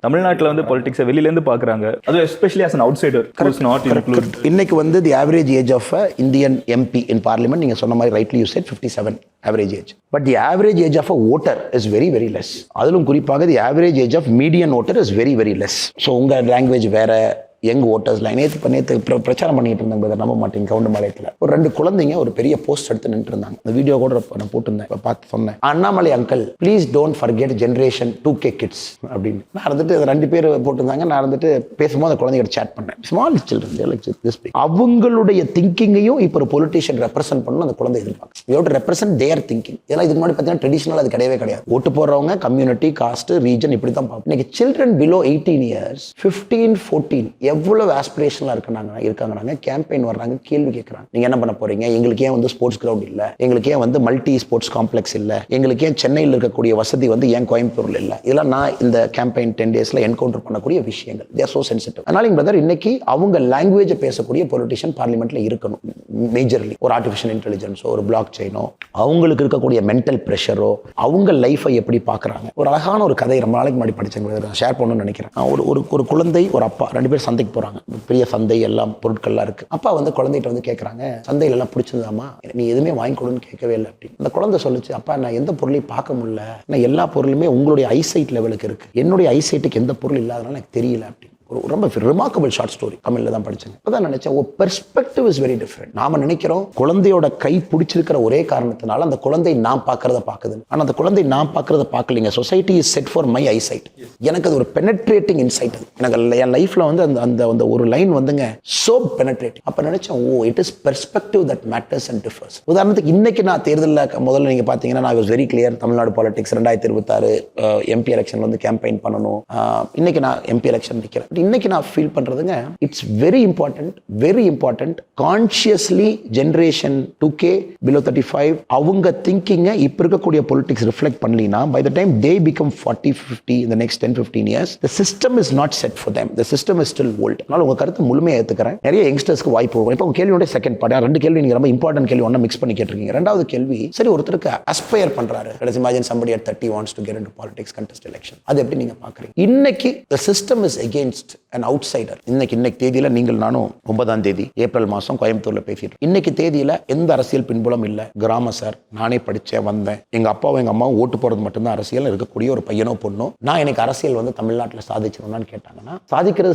தமிழ்நாட்டில் வந்து பாலிடிக்ஸை வெளியில இருந்து பாக்குறாங்க, அது especially as an outsider who is not included. இன்னைக்கு வந்து the average age of Indian MP in parliament, நீங்க சொன்ன மாதிரி rightly you said 57 average age. But the average age of a voter is very, very less. அதிலும் குறிப்பாக the average age of median voter is very, very less. So உங்க லாங்குவேஜ் வேற, யங் ஓட்டர்ஸ்லாம் நேற்று பிரச்சாரம் பண்ணிட்டு இருந்தாங்க brother, நம்ப மாட்டீங்க. கவுண்டம்பாளையத்தில் ஒரு 2 குழந்தைங்க ஒரு பெரிய போஸ்ட் எடுத்து நின்று இருந்தாங்க. அந்த வீடியோ கூட நான் போட்டிருந்தேன், இப்போ பார்த்து சொன்னேன், Annamalai uncle please don't forget generation 2K kids அப்படின்னு. நான் இருந்துட்டு 2 பேர் போட்டிருந்தாங்க. நான் இருந்துட்டு பேசும்போது அந்த குழந்தைகிட்ட சேட் பண்ணேன். ஸ்மால் சில்ட்ரன், அவங்களுடைய திங்கிங்கையும் இப்போ ஒரு பொலிட்டிஷியன் ரெப்ரசென்ட் பண்ணணும் அந்த குழந்தை எதிர்பார்க்கு. You have to represent their thinking. ஏன்னா இதுக்கு முன்னாடி பார்த்தீங்கன்னா ட்ரெடிஷனல் அது கிடையவே கிடையாது. ஓட்டு போடுறவங்க கம்யூனிட்டி, காஸ்ட், ரீஜன் இப்படி தான் பார்ப்போம். இன்னைக்கு சில்ட்ரன் பிலோ 18 இயர்ஸ் 15, 14 எவ்வளவு ஆஸ்பிரேஷனலாக இருக்காங்க. கேம்பெயின் வர்றாங்க, கேள்வி கேட்குறாங்க. நீங்க என்ன பண்ண போறீங்க? எங்களுக்கு ஏன் வந்து ஸ்போர்ட்ஸ் கிரவுண்ட் இல்லை? எங்களுக்கு ஏன் வந்து மல்டி ஸ்போர்ட்ஸ் காம்ப்ளெக்ஸ் இல்லை? எங்களுக்கு ஏன் சென்னையில் இருக்கக்கூடிய வசதி வந்து ஏன் கோயம்புத்தூர்ல இல்லை? இதெல்லாம் நான் இந்த கேம்பெயின் 10 டேஸ்ல என்கவுண்டர் பண்ணக்கூடிய விஷயங்கள். They are so sensitive. அதனால பிரதர், இன்னைக்கு அவங்க லாங்குவேஜ் பேசக்கூடிய பொலிட்டிஷியன் பார்லிமெண்ட்ல இருக்கணும். மேஜர்லி ஒரு ஆர்டிஃபிஷியல் இன்டெலிஜென்ஸோ, ஒரு பிளாக் செயினோ, அவங்களுக்கு இருக்கக்கூடிய மென்டல் ப்ரெஷரோ, அவங்க லைஃபை எப்படி பார்க்குறாங்க. ஒரு அழகான ஒரு கதை ரொம்ப நாளைக்கு முன்னாடி படிச்சேன், ஷேர் பண்ணணும்னு நினைக்கிறேன். ஒரு குழந்தை, ஒரு அப்பா 2 பேர் சந்தைக்கு போறாங்க. பெரிய சந்தை, எல்லாம் பொருட்கள்லாம் இருக்கு. அப்பா வந்து குழந்தைகிட்ட வந்து கேட்குறாங்க, சந்தையில எல்லாம் பிடிச்சதாமா, நீ எதுவுமே வாங்கி கொடுன்னு கேட்கவே இல்லை அப்படின்னு. அந்த குழந்தை சொல்லுச்சு, அப்பா நான் எந்த பொருளையும் பார்க்க முடியல, நான் எல்லா பொருளுமே உங்களுடைய ஐசைட் லெவலுக்கு இருக்கு, என்னுடைய ஐசைட்டுக்கு எந்த பொருள் இல்லாதனால எனக்கு தெரியல அப்படின்னு. ஒரு ரொம்ப ரிமார்க்கபிள் ஷார்ட் ஸ்டோரி, தமிழ்ல தான் படிச்சேன். அதான் நினைச்சேன், ஒரு பெர்ஸ்பெக்டிவ் இஸ் வெரி டிஃபரெண்ட். நாம நினைக்கிறோம் குழந்தையோட கை பிடிச்சிருக்கிற ஒரே காரணத்தினால அந்த குழந்தை நான் பார்க்கறத பார்க்குது. ஆனா அந்த குழந்தை நான் பார்க்கறத பார்க்கலீங்க. Society is set for my eyesight. எனக்கு அது ஒரு பெனட்ரேட்டிங் இன்சைட். அது எனக்கு என் லைஃப்ல வந்து அந்த ஒரு லைன் வந்துங்க சோ பெனட்ரேட்டிங். அப்ப நினைச்சேன், ஓ it is perspective that matters and differs. உதாரணத்துக்கு இன்னைக்கு நான் தேர்தலில் முதல்ல நீங்க பாத்தீங்கன்னா நான் was very clear. Tamil Nadu politics 2026 MP election வந்து கேம்பெயின் பண்ணணும். இன்னைக்கு நான் எம்பி எலெக்ஷன் நிற்கிறேன். இன்னைக்கு நான் ஃபீல் பண்றதுங்க, it's very important consciously generation 2K below 35 அவங்க திங்கிங்கை இப்போ இருக்கக்கூடிய பொலிட்டிக்ஸ் ரிஃப்ளெக்ட் பண்ணலினா by the time they become 40, 50 in the next 10-15 years the system is not set for them. The system is still old. அதனால உங்க கருத்து முழுமையாக ஏற்றுக்கிறேன். நிறைய யங்ஸ்டர்ஸ்க்கு வாய்ப்பு வரும். இப்போ உங்க கேள்வியோட செகண்ட் பார்ட் 2 கேள்வி நீங்க ரொம்ப இம்பார்ட்டன்ட் கேள்வி ஒன்றா மிக்ஸ் பண்ணி கேட்டிருக்கீங்க. 2வது கேள்வி, சரி ஒருத்தருக்கு அஸ்பயர் பண்றாரு, imagine somebody at 30 wants to get into politics, contest election. அது எப்படி நீங்க பார்க்குறீங்க? இன்னைக்கு the system is against an outsider. இன்னைக்கு தேதியில நீங்கள் நானும் 9ஆம் தேதி ஏப்ரல் மாதம் கோயம்புத்தூர்ல பேசிட்டு, இன்னைக்கு தேதியில எந்த அரசியல் பின்புலம் இல்லை. கிராம சார், நானே படிச்சேன் வந்தேன், எங்க அப்பாவும் எங்க அம்மாவும் ஓட்டு போறது மட்டும்தான் அரசியல் இருக்கக்கூடிய ஒரு பையனோ பொண்ணோ. நான் எனக்கு அரசியல் வந்து தமிழ்நாட்டில் சாதிச்சிடணும்னு கேட்டாங்கன்னா, சாதிக்காது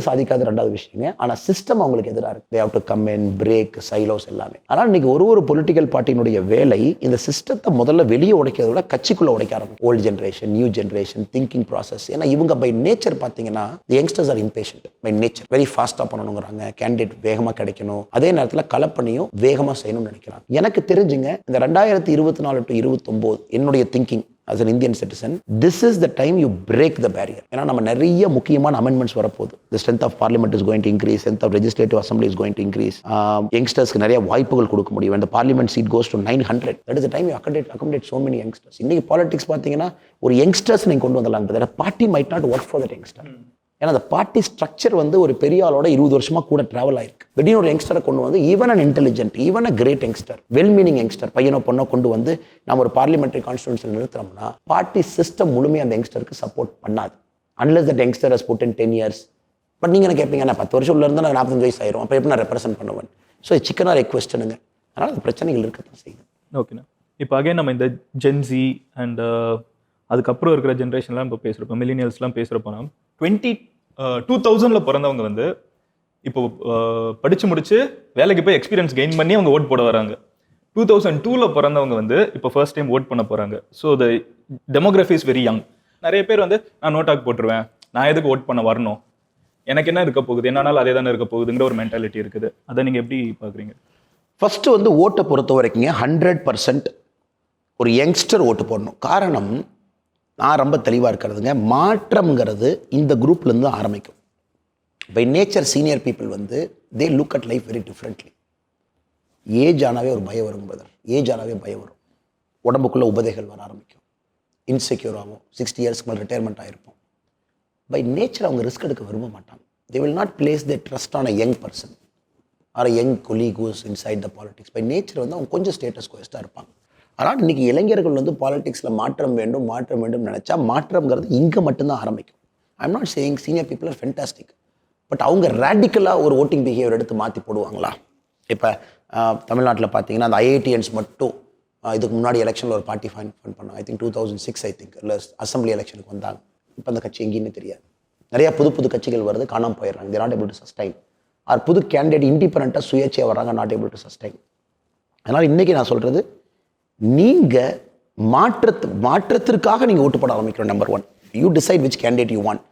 2வது விஷயங்க. ஆனா சிஸ்டம் அவங்களுக்கு எதிராக இருக்கு. they have to come in, break silos எல்லாமே. ஆனால் இன்னைக்கு ஒரு பொலிட்டிக்கல் பார்ட்டியினுடைய வேலை இந்த சிஸ்டத்தை முதல்ல வெளியே உடைக்கிறத விட கட்சிக்குள்ள உடைக்க ஆரம்பிக்கும். Old generation, new generation, thinking process. ஏன்னா இவங்க பை நேச்சர் பார்த்தீங்கன்னா youngsters are impatient by nature. Very ஃபாஸ்ட்டாக பண்ணணுங்கிறாங்க, கேண்டிடேட் வேகமாக கிடைக்கணும், அதே நேரத்தில் கலப்பணியும் வேகமாக செய்யணும்னு நினைக்கிறாங்க. எனக்கு தெரிஞ்சுங்க இந்த 2024 to 29 என்னுடைய thinking as an Indian citizen, this is the time you break the barrier. ஏன்னா நம்ம நிறைய முக்கியமான அமெண்ட்மெண்ட்ஸ் வரப்போகுது. The strength of parliament is going to increase, strength of legislative assembly is going to increase. யங்ஸ்டர்ஸ்க்கு நிறைய வாய்ப்புகள் கொடுக்க முடியும். When the parliament seat goes to 900, that is the time you accommodate so many youngsters. இன்னைக்கு பாலிடிக்ஸ் பார்த்தீங்கன்னா ஒரு யங்ஸ்டர்ஸ் நீங்க கொண்டு வந்துடலாம். The party might not work for that youngster. ஏன்னா அந்த பார்ட்டி ஸ்ட்ரக்சர் வந்து ஒரு பெரிய ஆளோட 20 வருஷமா கூட டிராவல் ஆயிருக்கு. திடீர்னு ஒரு யங்ஸ்டரை கொண்டு வந்து even an intelligent, even a great youngster, well meaning youngster, பையனோ பொண்ணோ கொண்டு வந்து நம்ம ஒரு பார்லிமெண்டரி கான்ஸ்டிடியூன்சியில் நிறுத்துறோம்னா பார்ட்டி சிஸ்டம் முழுமையாக அந்த யங்ஸ்டருக்கு சப்போர்ட் பண்ணாது. Unless that youngster has put in 10 years. But நீங்க என்ன கேட்பீங்க, நான் 10 வருஷம் உள்ள இருந்தால் நான் 45 வயசு ஆயிரும், அப்போ எப்படி நான் ரெப்ரசென்ட் பண்ணுவேன்? ஸோ சிக்கன் ஆர் கொஸ்டனுங்க. அதனால அந்த பிரச்சனைகள் இருக்கத்தான் செய்யுது. ஓகேண்ணா, இப்போ அகைன் நம்ம இந்த ஜென்சி அண்ட் அதுக்கப்புறம் இருக்கிற ஜென்ரேஷன்லாம் இப்போ பேசுகிறப்போ, மில்லினியல்ஸ்லாம் பேசுகிறப்போ 2000 பிறந்தவங்க வந்து இப்போ படிச்சு முடிச்சு வேலைக்கு போய் எக்ஸ்பீரியன்ஸ் கெயின் பண்ணி அவங்க ஓட் போட வராங்க. 2002 பிறந்தவங்க வந்து இப்போ ஃபர்ஸ்ட் டைம் ஓட் பண்ண போறாங்க. So the demography is very young. நிறைய பேர் வந்து நான் நோட்டாக் போட்டுருவேன், நான் எதுக்கு ஓட் பண்ண வரணும், எனக்கு என்ன இருக்க போகுது, என்னாலும் அதே தானே இருக்க போகுதுங்கிற ஒரு மென்டாலிட்டி இருக்குது. அதை நீங்க எப்படி பாக்குறீங்க? ஃபர்ஸ்ட் வந்து ஓட்டை பொறுத்த வரைக்குங்க 100% ஒரு யங்ஸ்டர் ஓட்டு போடணும். காரணம் நான் ரொம்ப தெளிவாக இருக்கிறதுங்க, மாற்றம்ங்கிறது இந்த குரூப்லேருந்து ஆரம்பிக்கும். பை நேச்சர் சீனியர் பீப்புள் வந்து they look at life very differently. Age ஆனாவே ஒரு பயம் வரும் பிரதர், ஏஜ் ஆனாவே பயம் வரும். உடம்புக்குள்ளே உபதைகள் வர ஆரம்பிக்கும், இன்செக்யூர் ஆகும். 60 இயர்ஸ்க்கு மேலே ரிட்டையர்மெண்ட் ஆகிருப்போம். பை நேச்சர் அவங்க ரிஸ்க் எடுக்க விரும்ப மாட்டாங்க. They will not place the trust on a young person or a young colleague who's inside the politics. By nature வந்து அவங்க கொஞ்சம் ஸ்டேட்டஸ் கோஸ்டாக இருப்பாங்க. ஆனால் இன்றைக்கி இளைஞர்கள் வந்து பாலிடிக்ஸில் மாற்றம் வேண்டும் நினச்சா மாற்றம்ங்கிறது இங்கே மட்டும்தான் ஆரம்பிக்கும். I am not saying senior people are fantastic, but அவங்க ரேடிக்கலாக ஒரு ஓட்டிங் பிஹேவியர் எடுத்து மாற்றி போடுவாங்களா? இப்போ தமிழ்நாட்டில் பார்த்தீங்கன்னா அந்த ஐஐடிஎன்ஸ் மட்டும் இதுக்கு முன்னாடி எலெக்ஷனில் ஒரு பார்ட்டி ஃபண்ட் பண்ணாங்க. ஐ திங்க் 2006 இல்லை அசம்பிளி எலெக்ஷனுக்கு வந்தாங்க. இப்போ அந்த கட்சி எங்கேயுமே தெரியாது. நிறையா புது புது கட்சிகள் வருது, காணாமல் போயிடுறாங்க. They not able to sustain. Or புது கேண்டிடேட் இண்டிபெண்ட்டாக சுயேட்சையாக வராங்க, நாட் ஏபிள் டு சஸ்டைன். அதனால் இன்றைக்கி நான் சொல்கிறது, நீங்கள் மாற்றத்திற்காக நீங்கள் ஓட்டு போட ஆரம்பிக்கணும். Number 1, you decide which candidate you want.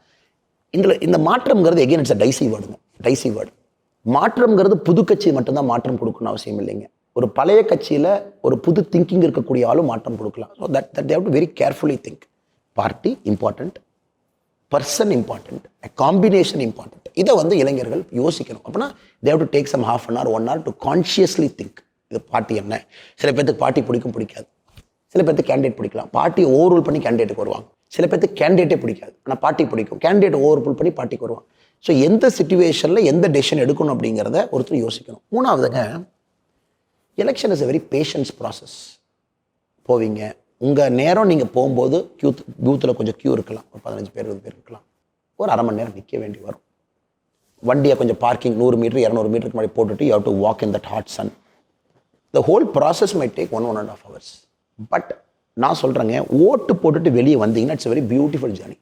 இந்த மாற்றம்ங்கிறது again it's a dicey word. மாற்றம்ங்கிறது புது கட்சி மட்டும்தான் மாற்றம் கொடுக்கணும்னு அவசியம் இல்லைங்க. ஒரு பழைய கட்சியில் ஒரு புது திங்கிங் இருக்கக்கூடிய ஆளும் மாற்றம் கொடுக்கலாம். So that they have to very carefully think. Party important, person important, combination important. இதை இளைஞர்கள் யோசிக்கணும். அப்படின்னா they have to take some half an hour 1 hour to consciously think. இது பார்ட்டி என்ன? சில பேருக்கு பார்ட்டி பிடிக்காது. சில பேருக்கு கேண்டிடேட் பிடிக்கலாம். பார்ட்டி ஓவர் ரூல் பண்ணி கேண்டிடேட்டுக்கு வருவாங்க. சில பேருக்கு கேண்டிடேட்டே பிடிக்காது, ஆனால் பார்ட்டி பிடிக்கும். கேண்டிடேட் ஓவர் ரூல் பண்ணி பார்ட்டிக்கு வருவாங்க. ஸோ எந்த சிச்சுவேஷனில் எந்த டெசிஷன் எடுக்கணும் அப்படிங்கிறத ஒருத்தர் யோசிக்கணும். மூணாவதுங்க, election is a very patience process. போவீங்க, உங்கள் நேரம் நீங்கள் போகும்போது பூத்தில் கொஞ்சம் க்யூ இருக்கலாம், ஒரு 15 பேர் 20 பேர் இருக்கலாம். ஒரு அரை மணி நேரம் நிற்க வேண்டி வரும். வண்டியை கொஞ்சம் பார்க்கிங் 100 மீட்டர் 200 மீட்டருக்கு முன்னாடி போட்டுட்டு you have to walk in that hot sun. The whole process might take 1.5 hours. But நான் சொல்கிறேங்க, ஓட்டு போட்டுட்டு வெளியே வந்தீங்கன்னா இட்ஸ் வெரி பியூட்டிஃபுல் ஜர்னி.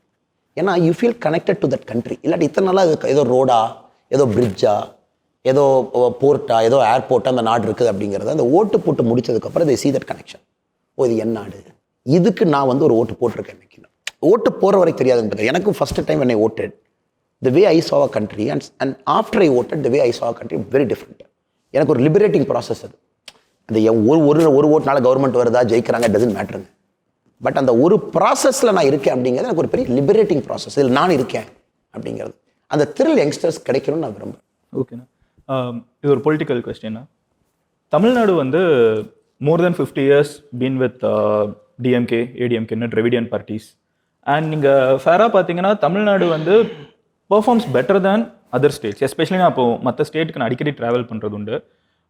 ஏன்னா you feel connected to that country. இல்லாட்டி இத்தனை நாளாக ஏதோ ரோடா, ஏதோ பிரிட்ஜா, ஏதோ போர்ட்டா, ஏதோ ஏர்போர்ட்டா அந்த நாடு இருக்குது அப்படிங்கிறத அந்த ஓட்டு போட்டு முடிச்சதுக்கப்புறம் they see that connection. இது என் நாடு, இதுக்கு நான் ஒரு ஓட்டு போட்டிருக்கேன். இன்னைக்கு ஓட்டு போகிற வரைக்கும் தெரியாதுன்றது. எனக்கு first time when I voted, the way I saw a country and after I voted, the way I saw a country very different. எனக்கு ஒரு லிபரேட்டிங் ப்ராசஸ் அது. அந்த ஒரு ஓட்டுனால கவர்மெண்ட் வருதா ஜெயிக்கிறாங்க டசன்ட் மேட்டருங்க. பட் அந்த ஒரு ப்ராசஸில் நான் இருக்கேன் அப்படிங்கிறது எனக்கு ஒரு பெரிய லிபரேட்டிங் ப்ராசஸ். இதில் நான் இருக்கேன் அப்படிங்கிறது அந்த த்ரில் யங்ஸ்டர்ஸ் கிடைக்கணும்னு நான் விரும்புகிறேன். ஓகேண்ணா, இது ஒரு political கொஸ்டின்னா, Tamil Nadu more then 50 years been with DMK ஏடிஎம்கேன்னு Dravidian parties. And நீங்கள் ஃபேராக பார்த்தீங்கன்னா Tamil Nadu performs better than other states. Especially நான் இப்போ மற்ற ஸ்டேட்டுக்கு நான் அடிக்கடி ட்ராவல் பண்ணுறது உண்டு.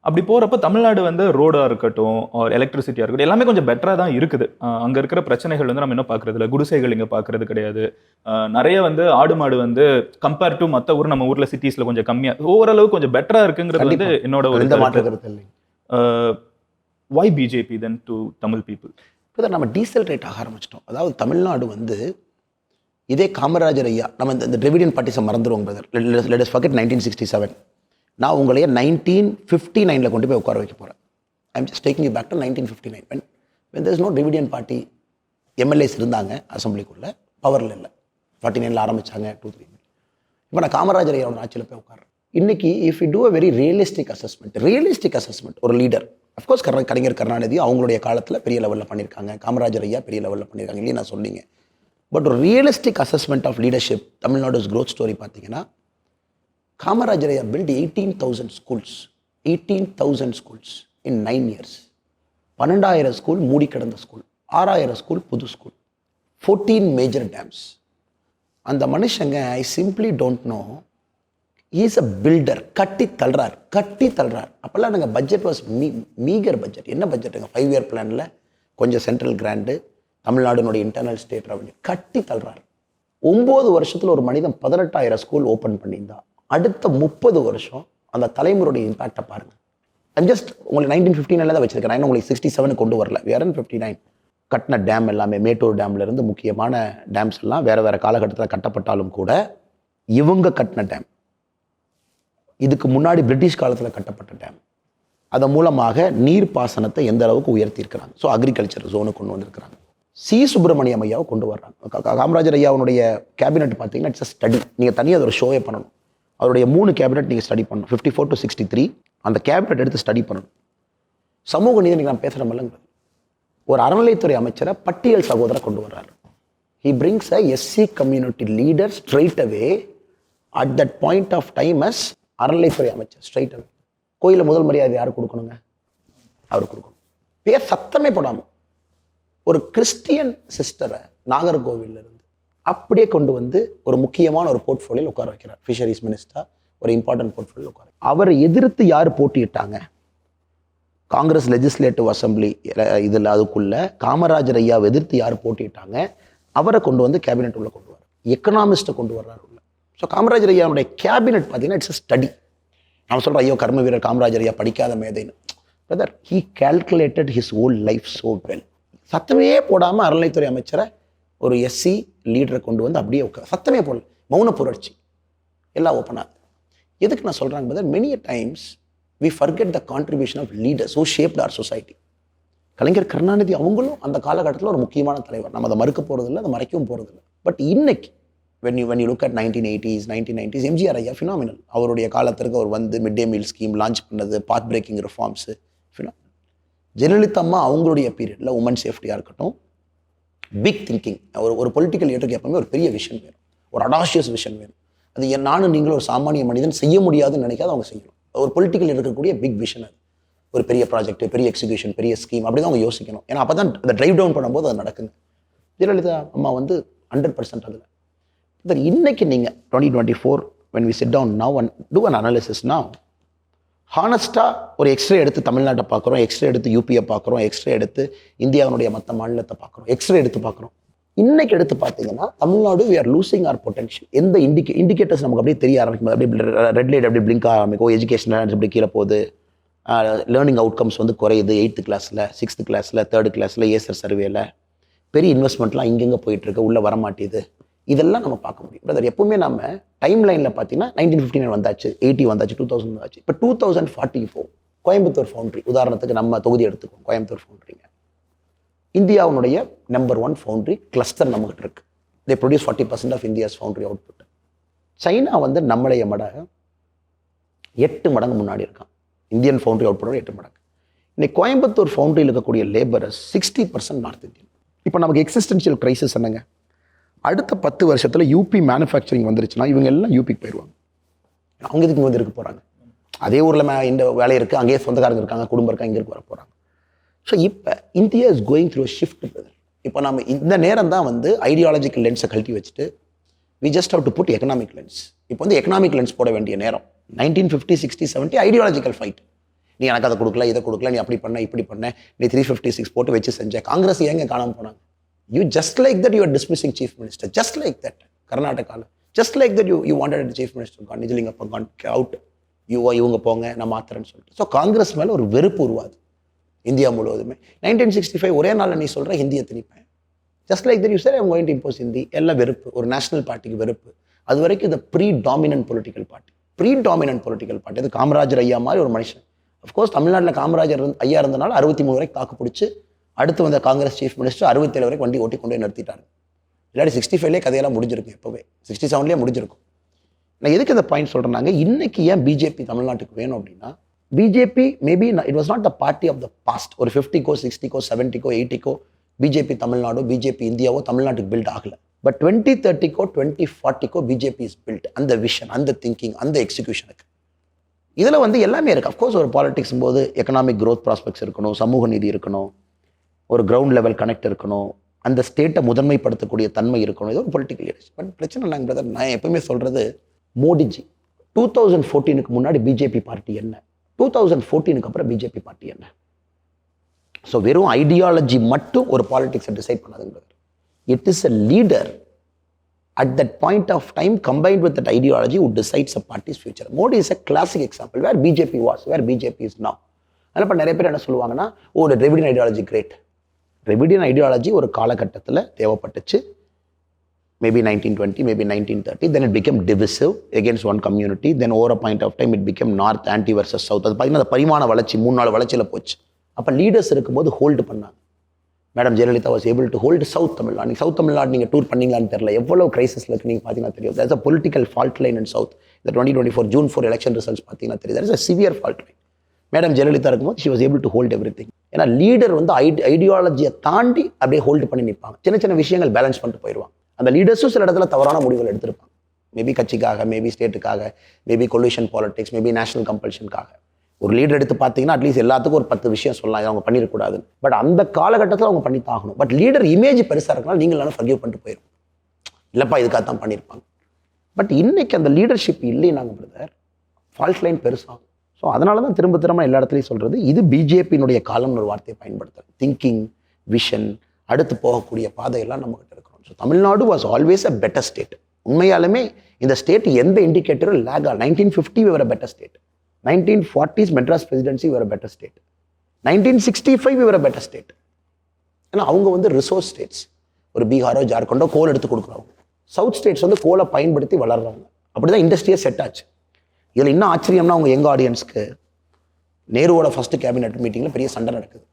அப்படி போகிறப்ப தமிழ்நாடு ரோடாக இருக்கட்டும், எலக்ட்ரிசிட்டியாக இருக்கட்டும், எல்லாமே கொஞ்சம் பெட்டராக தான் இருக்குது. அங்கே இருக்கிற பிரச்சனைகள் நம்ம இன்னும் பார்க்குறது இல்லை. குடிசைகள் இங்கே பார்க்குறது கிடையாது. நிறைய ஆடு மாடு கம்பேர் டு மற்ற ஊர், நம்ம ஊரில் சிட்டிஸில் கொஞ்சம் கம்மியாக, ஓரளவு கொஞ்சம் பெட்டராக இருக்குங்கிறது என்னோட ஒரு மாற்று. Why BJP then to Tamil people? இப்போ நம்ம டீசல் ரேட் ஆக ஆரம்பிச்சிட்டோம். அதாவது தமிழ்நாடு இதே காமராஜர் ஐயா, நம்ம இந்த டிரெவிடியன் பார்ட்டிஸை மறந்துடுவோம் பிரதர். Let us forget 1967. நான் உங்களையே 1959 கொண்டு போய் உட்கார வைக்க போகிறேன். I am just taking you back to 1959. when there is no Dravidian party. MLAs இருந்தாங்க அசம்பிளிக்குள்ளே, பவரில் இல்லை. 49 ஆரம்பித்தாங்க, 2-3. இப்போ நான் காமராஜர் ஐயாவோட ஆட்சியில் போய் உட்கார்றேன். இன்றைக்கி if you do a very realistic assessment ஒரு லீடர், அஃப்கோர்ஸ் கலைஞர் கருணாநிதி அவங்களுடைய காலத்தில் பெரிய லெவலில் பண்ணியிருக்காங்க, காமராஜர் ஐயா பெரிய லெவலில் பண்ணியிருக்காங்க, இல்லையே நான் சொன்னீங்க. பட் ஒரு realistic assessment of leadership Tamil Nadu's growth story பார்த்தீங்கன்னா, காமராஜர் ஐயா built 18,000 schools. 18,000 schools in 9 years. 12,000 school மூடி கிடந்த ஸ்கூல், 6,000 ஸ்கூல் புது ஸ்கூல், 14 மேஜர் டேம்ஸ். அந்த மனுஷங்க I simply don't know, is a builder. கட்டி தள்ளுறார். அப்போல்லாம் நாங்கள் பட்ஜெட் வாஸ் மீகர் பட்ஜெட். என்ன பட்ஜெட்டுங்க? 5-year பிளானில் கொஞ்சம் சென்ட்ரல் கிராண்டு, தமிழ்நாடுனுடைய இன்டர்னல் ஸ்டேட் ரெவன்யூ கட்டி தள்ளுறார். 9 வருஷத்தில் ஒரு மனிதன் 18,000 ஸ்கூல் ஓப்பன் பண்ணியிருந்தா, அடுத்த 30 வருஷம் அந்த தலைமுறையுடைய இம்பாக்டை பாருங்கள். ஐம் ஜஸ்ட் உங்களுக்கு 1959 தான் வச்சிருக்கேன். நான் உங்களுக்கு 67 கொண்டு வரல. வேற 59 கட்டின டேம் எல்லாமே, மேட்டூர் டேம்லேருந்து முக்கியமான டேம்ஸ் எல்லாம் வேறு காலகட்டத்தில் கட்டப்பட்டாலும் கூட, இவங்க கட்டின டேம், இதுக்கு முன்னாடி பிரிட்டிஷ் காலத்தில் கட்டப்பட்ட டேம், அதன் மூலமாக நீர்ப்பாசனத்தை எந்த அளவுக்கு உயர்த்தியிருக்கிறாங்க. ஸோ அக்ரிகல்ச்சர் ஜோனு கொண்டு வந்திருக்கிறாங்க. சுப்பிரமணியம் ஐயாவை கொண்டு வர்றாங்க. காமராஜர் ஐயாவுடைய கேபினெட் பார்த்தீங்கன்னா இட்ஸ் அ ஸ்டடி. நீங்கள் தனியாக ஒரு ஷோவே பண்ணணும். அவருடைய 3 கேபினெட் நீங்கள் ஸ்டடி பண்ணணும். 54 to 63 அந்த கேபினெட் எடுத்து ஸ்டடி பண்ணணும். சமூக நீதி நீங்கள் நான் பேசுகிறேன் இல்லைங்க. ஒரு அறநிலைத்துறை அமைச்சரை பட்டியல் சகோதரரை கொண்டு வர்றாரு. He brings a SC community leader straight away at that point of time as அறநிலைத்துறை அமைச்சர் ஸ்ட்ரெயிட் அவே. கோயிலில் முதல் மரியாதை யாருக்கு கொடுக்கணுங்க? அவர் கொடுக்கணும். பேர் சத்தமே போடாமல் ஒரு கிறிஸ்டியன் சிஸ்டரை நாகர்கோவிலில் இருந்து அப்படியே கொண்டு வந்து ஒரு முக்கியமான ஒரு போர்ட்ஃபோலியோவில் உட்கார வைக்கிறார். ஃபிஷரிஸ் மினிஸ்டர் ஒரு இம்பார்ட்டன்ட் போர்ட்ஃபோலியோவில் உட்கார. அவரை எதிர்த்து யார் போட்டியிட்டாங்க? காங்கிரஸ் லெஜிஸ்லேட்டிவ் அசம்பிளி இதில் அதுக்குள்ள காமராஜர் ஐயாவை எதிர்த்து யார் போட்டியிட்டாங்க? அவரை கொண்டு வந்து கேபினெட் உள்ள கொண்டு வர, எக்கனாமிஸ்ட்டை கொண்டு வர்றாரு உள்ள. ஸோ காமராஜர் ஐயாவுடைய கேபினெட் பார்த்தீங்கன்னா இட்ஸ் அ ஸ்டடி. நான் சொல்கிறேன், ஐயோ கர்ம வீரர் காமராஜர் ஐயா படிக்காத மேதைன்னு. Brother, he calculated his whole life so well. சத்தமே போடாமல் அறநிலைத்துறை அமைச்சரை ஒரு எஸ்சி லீடரை கொண்டு வந்து அப்படியே உட்கார, சத்தமே போடல. மௌன புரட்சி எல்லாம் ஓப்பன் ஆகுது. எதுக்கு நான் சொல்கிறாங்க பார்த்தா many times we forget the contribution of leaders who shaped our society. Kalaignar Karunanidhi அவங்களும் அந்த காலகட்டத்தில் ஒரு முக்கியமான தலைவர். நம்ம அதை மறுக்க போகிறதில்ல, அதை மறைக்கவும் போகிறதில்ல. பட் இன்னைக்கு when you look at 1980s 1990s, MGR ஐயா ஃபினாமினல். அவருடைய காலத்திற்கு அவர் வந்து mid day meal scheme launch பண்ணது, path breaking reforms phenomenal. Jayalalithaa Amma அவங்களுடைய பீரியடில் உமன் சேஃப்டியாக இருக்கட்டும், பிக் திங்கிங். ஒரு பொலிட்டிக்கல் லீடருக்கு எப்பவுமே ஒரு பெரிய விஷன் வேணும், ஒரு அடாஷியஸ் விஷன் வேணும். அது நானும் நீங்களும் ஒரு சாமானிய மனிதன் செய்ய முடியாதுன்னு நினைக்காத அவங்க செய்யணும். ஒரு பொலிட்டிக்கல் இருக்கக்கூடிய பிக் விஷன் அது. ஒரு பெரிய ப்ராஜெக்ட், பெரிய எக்ஸிக்யூஷன், பெரிய ஸ்கீம், அப்படி தான் அவங்க யோசிக்கணும். ஏன்னா அப்போ தான் அதை ட்ரைவ் டவுன் பண்ணும்போது அது நடக்குங்க. ஜெயலலிதா அம்மா வந்து 100% அதில். பட் இன்னைக்கு நீங்கள் 2024 when we sit down now and do an analysis now, ஹானஸ்ட்டாக ஒரு எக்ஸ்ரே எடுத்து தமிழ்நாட்டை பார்க்குறோம், எக்ஸ்ரே எடுத்து யூபியை பார்க்குறோம், எக்ஸ்ரே எடுத்து இந்தியாவினுடைய மற்ற மாநிலத்தை பார்க்குறோம், எக்ஸ்ரே எடுத்து பார்க்குறோம். இன்னைக்கு எடுத்து பார்த்தீங்கன்னா Tamil Nadu we are losing our potential. எந்த இண்டிகேட்டர்ஸ் நமக்கு அப்படியே தெரிய ஆரம்பிக்கும், அப்படியே ரெட் லைட் அப்படியே பிளிங்க் ஆரம்பிக்கும். எஜுகேஷன் அப்படி கீழே போகுது, லேர்னிங் அவுட்கம்ஸ் வந்து குறையுது. 8th கிளாஸில், 6th கிளாஸில், 3rd கிளாஸில், ஏசர் சர்வேல பெரிய இன்வெஸ்ட்மெண்ட்லாம் இங்கெங்கே போயிட்டுருக்கு, உள்ளே வரமாட்டேது. இதெல்லாம் நம்ம பார்க்க முடியும். பிரதர் எப்பவுமே நம்ம டைம் லைனில் பார்த்தீங்கன்னா 1959 வந்தாச்சு, 80 வந்தாச்சு, 2000 வந்தாச்சு. இப்போ 2044 கோயம்புத்தூர் ஃபவுண்ட்ரி உதாரணத்துக்கு நம்ம தொகுதி எடுத்துக்கோம். கோயம்புத்தூர் ஃபவுண்ட்ரிங்க இந்தியாவுடைய நம்பர் 1 ஃபவுண்ட்ரி கிளஸ்டர் நம்மகிட்ட இருக்கு. They produce 40% of India's foundry output. China வந்து நம்மளைய 8 மடங்கு முன்னாடி இருக்கான். இந்தியன் ஃபவுண்ட்ரி அவுட்புட்டோட 8 மடங்கு. இன்னைக்கு கோயம்புத்தூர் ஃபவுண்ட்ரியில் இருக்கக்கூடிய லேபரஸ் 60% நார்த் இந்தியன். இப்போ நமக்கு எக்ஸிஸ்டென்ஷியல் கிரைசிஸ் என்னங்க, அடுத்த 10 வருஷத்தில் யூபி மேனுஃபேக்சரிங் வந்துருச்சுன்னா இவங்க எல்லாம் யூபிக்கு போயிடுவாங்க. அவங்க இதுக்கு வந்து இருக்க போகிறாங்க. அதே ஊரில் இந்த வேலை இருக்குது, அங்கேயே சொந்தக்காரங்க இருக்காங்க, குடும்பம் இருக்காங்க, இங்கே வர போகிறாங்க. ஸோ இப்போ India is going through shift brother. இப்போ நம்ம இந்த நேரம் தான் வந்து ஐடியாலஜிக்கல் லென்ஸை கழட்டி வச்சுட்டு we just have to put economic lens. இப்போ வந்து எக்கனாமிக் லென்ஸ் போட வேண்டிய நேரம். 1950, 60, 70 ஐடியாலஜிக்கல் ஃபைட். நீ எனக்கு அதை கொடுக்கல, இதை கொடுக்கல, நீ அப்படி பண்ண, இப்படி பண்ண, நீ 356 போட்டு வச்சு செஞ்ச. காங்கிரஸ் ஏங்க காணாமல் போனாங்க? You just like that you are dismissing chief minister, just like that Karnataka, just like that you wanted the chief minister gone, Nijlingappa gone out, இவங்க போங்க நான் மாத்திரன்னு சொல்லிட்டு. ஸோ காங்கிரஸ் மேலே ஒரு வெறுப்பு உருவாது இந்தியா முழுவதுமே. 1965 ஒரே நாளில் நீ சொல்கிற ஹிந்தியை திணிப்பேன், just like that you say I am going to impose Hindi. எல்லாம் வெறுப்பு, ஒரு நேஷனல் பார்ட்டிக்கு வெறுப்பு. அது வரைக்கும் இந்த ப்ரீ டாமினன்ட் பொலிட்டிக்கல் பார்ட்டி. அது காமராஜர் ஐயா மாதிரி ஒரு மனுஷன். அஃப்கோர்ஸ் தமிழ்நாட்டில் காமராஜர் ஐயா இருந்தனால 63 வரைக்கும் தாக்கு பிடிச்சி அடுத்து வந்த காங்கிரஸ் சீஃப் மினிஸ்டர் 67 வரைக்கும் வண்டி ஓட்டி கொண்டு நிறுத்திட்டாங்க. இல்லாட்டி 65லேயே கதையெல்லாம் முடிஞ்சிருக்கும், எப்போவே 67லேயே முடிஞ்சிருக்கும். நான் எதுக்கு இந்த பாயிண்ட் சொல்கிறேன்னாங்க, இன்னைக்கு ஏன் பிஜேபி தமிழ்நாட்டுக்கு வேணும் அப்படின்னா, BJP maybe it was not the party of the past. ஒரு 50கோ 60கோ 70கோ 80கோ பிஜேபி தமிழ்நாடோ பிஜேபி இந்தியாவோ தமிழ்நாட்டுக்கு பில்ட் ஆகலை. பட் 2030கோ 2040கோ பிஜேபி இஸ் பில்ட். அந்த விஷன், அந்த திங்கிங், அந்த எக்ஸிக்யூஷனுக்கு இதில் வந்து எல்லாமே இருக்குது. அஃப்கோர்ஸ் ஒரு பாலிடிக்ஸ் போது எக்கனாமிக் க்ரோத் ப்ராஸ்பெக்ட்ஸ் இருக்கணும், சமூக நீதி இருக்கணும், ஒரு கிரவுண்ட் லெவல் கனெக்ட் இருக்கணும், அந்த ஸ்டேட்டை முதன்மைப்படுத்தக்கூடிய தன்மை இருக்கணும். இது ஒரு பொலிட்டிக்கல் லீடர்ஷிப். பட் பிரச்சனை இல்லைங்க பிரதர். நான் எப்பவுமே சொல்கிறது, மோடிஜி 2014க்கு முன்னாடி பிஜேபி பார்ட்டி என்ன, 2014க்கு அப்புறம் பிஜேபி பார்ட்டி என்ன? ஸோ வெறும் ஐடியாலஜி மட்டும் ஒரு பாலிடிக்ஸை டிசைட் பண்ணாதுங்க. It is a leader at that point of time combined with that ideology who decides a party's future. Modi is a classic example where BJP was, where BJP is now. அதனால் இப்போ நிறைய பேர் என்ன சொல்லுவாங்கன்னா, Dravidian ideology great. Dravidian ideology ஒரு காலகட்டத்தில் தேவைப்பட்டுச்சு. Maybe 1920, maybe 1930. Then it became divisive against one community. Then over a point of time it became north anti versus south. அது பார்த்தீங்கன்னா அந்த பரிமாண வளர்ச்சி 3-4 வளர்ச்சியில் போச்சு. அப்போ லீடர்ஸ் இருக்கும்போது ஹோல்டு பண்ணாங்க. Madam Jayalalithaa was able to hold south Tamil Nadu. நீங்கள் சவுத் தமிழ்நாடு நீங்கள் டூர் பண்ணீங்களான்னு தெரியல, எவ்வளோ கிரைசிஸில் இருக்குது நீங்கள் பார்த்தீங்கன்னா தெரியும். That's a political fault line in south. இந்த 2024 June 4 எலெக்ஷன் ரிசல்ட்ஸ் பார்த்தீங்கன்னா தெரியும். That is a severe fault line. Madam Jayalalithaa இருக்கும்போது she was able to hold every thing. ஏன்னா லீடர் வந்து ஐடியாலஜியை தாண்டி அப்படியே ஹோல்டு பண்ணி நிற்பாங்க. சின்ன சின்ன விஷயங்கள் பேலன்ஸ் பண்ணிட்டு போயிடுவாங்க. அந்த லீடர்ஸும் சில இடத்துல தவறான முடிவுகள் எடுத்திருப்பாங்க. மேபி கட்சிக்காக, மேபி ஸ்டேட்டுக்காக, maybe coalition politics, maybe national கம்பல்ஷனுக்காக. ஒரு லீடர் எடுத்து பார்த்தீங்கன்னா அட்லீஸ்ட் எல்லாத்துக்கும் ஒரு 10 விஷயம் சொல்லலாம், அவங்க பண்ணிடக்கூடாது. பட் அந்த காலகட்டத்தில் அவங்க பண்ணி தாகணும். பட் லீடர் இமேஜ் பெருசாக இருக்கனால நீங்கள் எல்லாம் ஃபர்கிவ் பண்ணிட்டு போயிடும். இல்லைப்பா இதுக்காக தான் பண்ணியிருப்பாங்க. பட் இன்னைக்கு அந்த லீடர்ஷிப் இல்லைனாங்க பிரதர், ஃபால்ட் லைன் பெருசாகும். ஸோ அதனால தான் திரும்ப திரும்ப எல்லா இடத்துலையும் சொல்கிறது, இது பிஜேபியினுடைய காலம்னு ஒரு வார்த்தையை பயன்படுத்துறது. திங்கிங், விஷன், அடுத்து போகக்கூடிய பாதையெல்லாம் நம்மகிட்ட இருக்கணும். So Tamil Nadu was always a better state. உண்மையாலுமே இந்த ஸ்டேட் எந்த இண்டிகேட்டரும் லேக் ஆகல. 1950 we were a better state. 1940s Madras presidency we were a better state. 1965 we were a better state. ஏன்னா அவங்க வந்து ரிசோர்ஸ் ஸ்டேட்ஸ். ஒரு பீகாரோ ஜார்க்கண்டோ கோல் எடுத்து கொடுக்குறவங்க. சவுத் ஸ்டேட்ஸ் வந்து கோலை பயன்படுத்தி வளர்றாங்க. அப்படி தான் இண்டஸ்ட்ரியே செட் ஆச்சு. இதில் இன்னும் ஆச்சரியம்னா அவங்க எங்கள் ஆடியன்ஸ்க்கு நேருவோட ஃபஸ்ட்டு கேபினெட் மீட்டிங்கில் பெரிய சண்டை நடக்குது.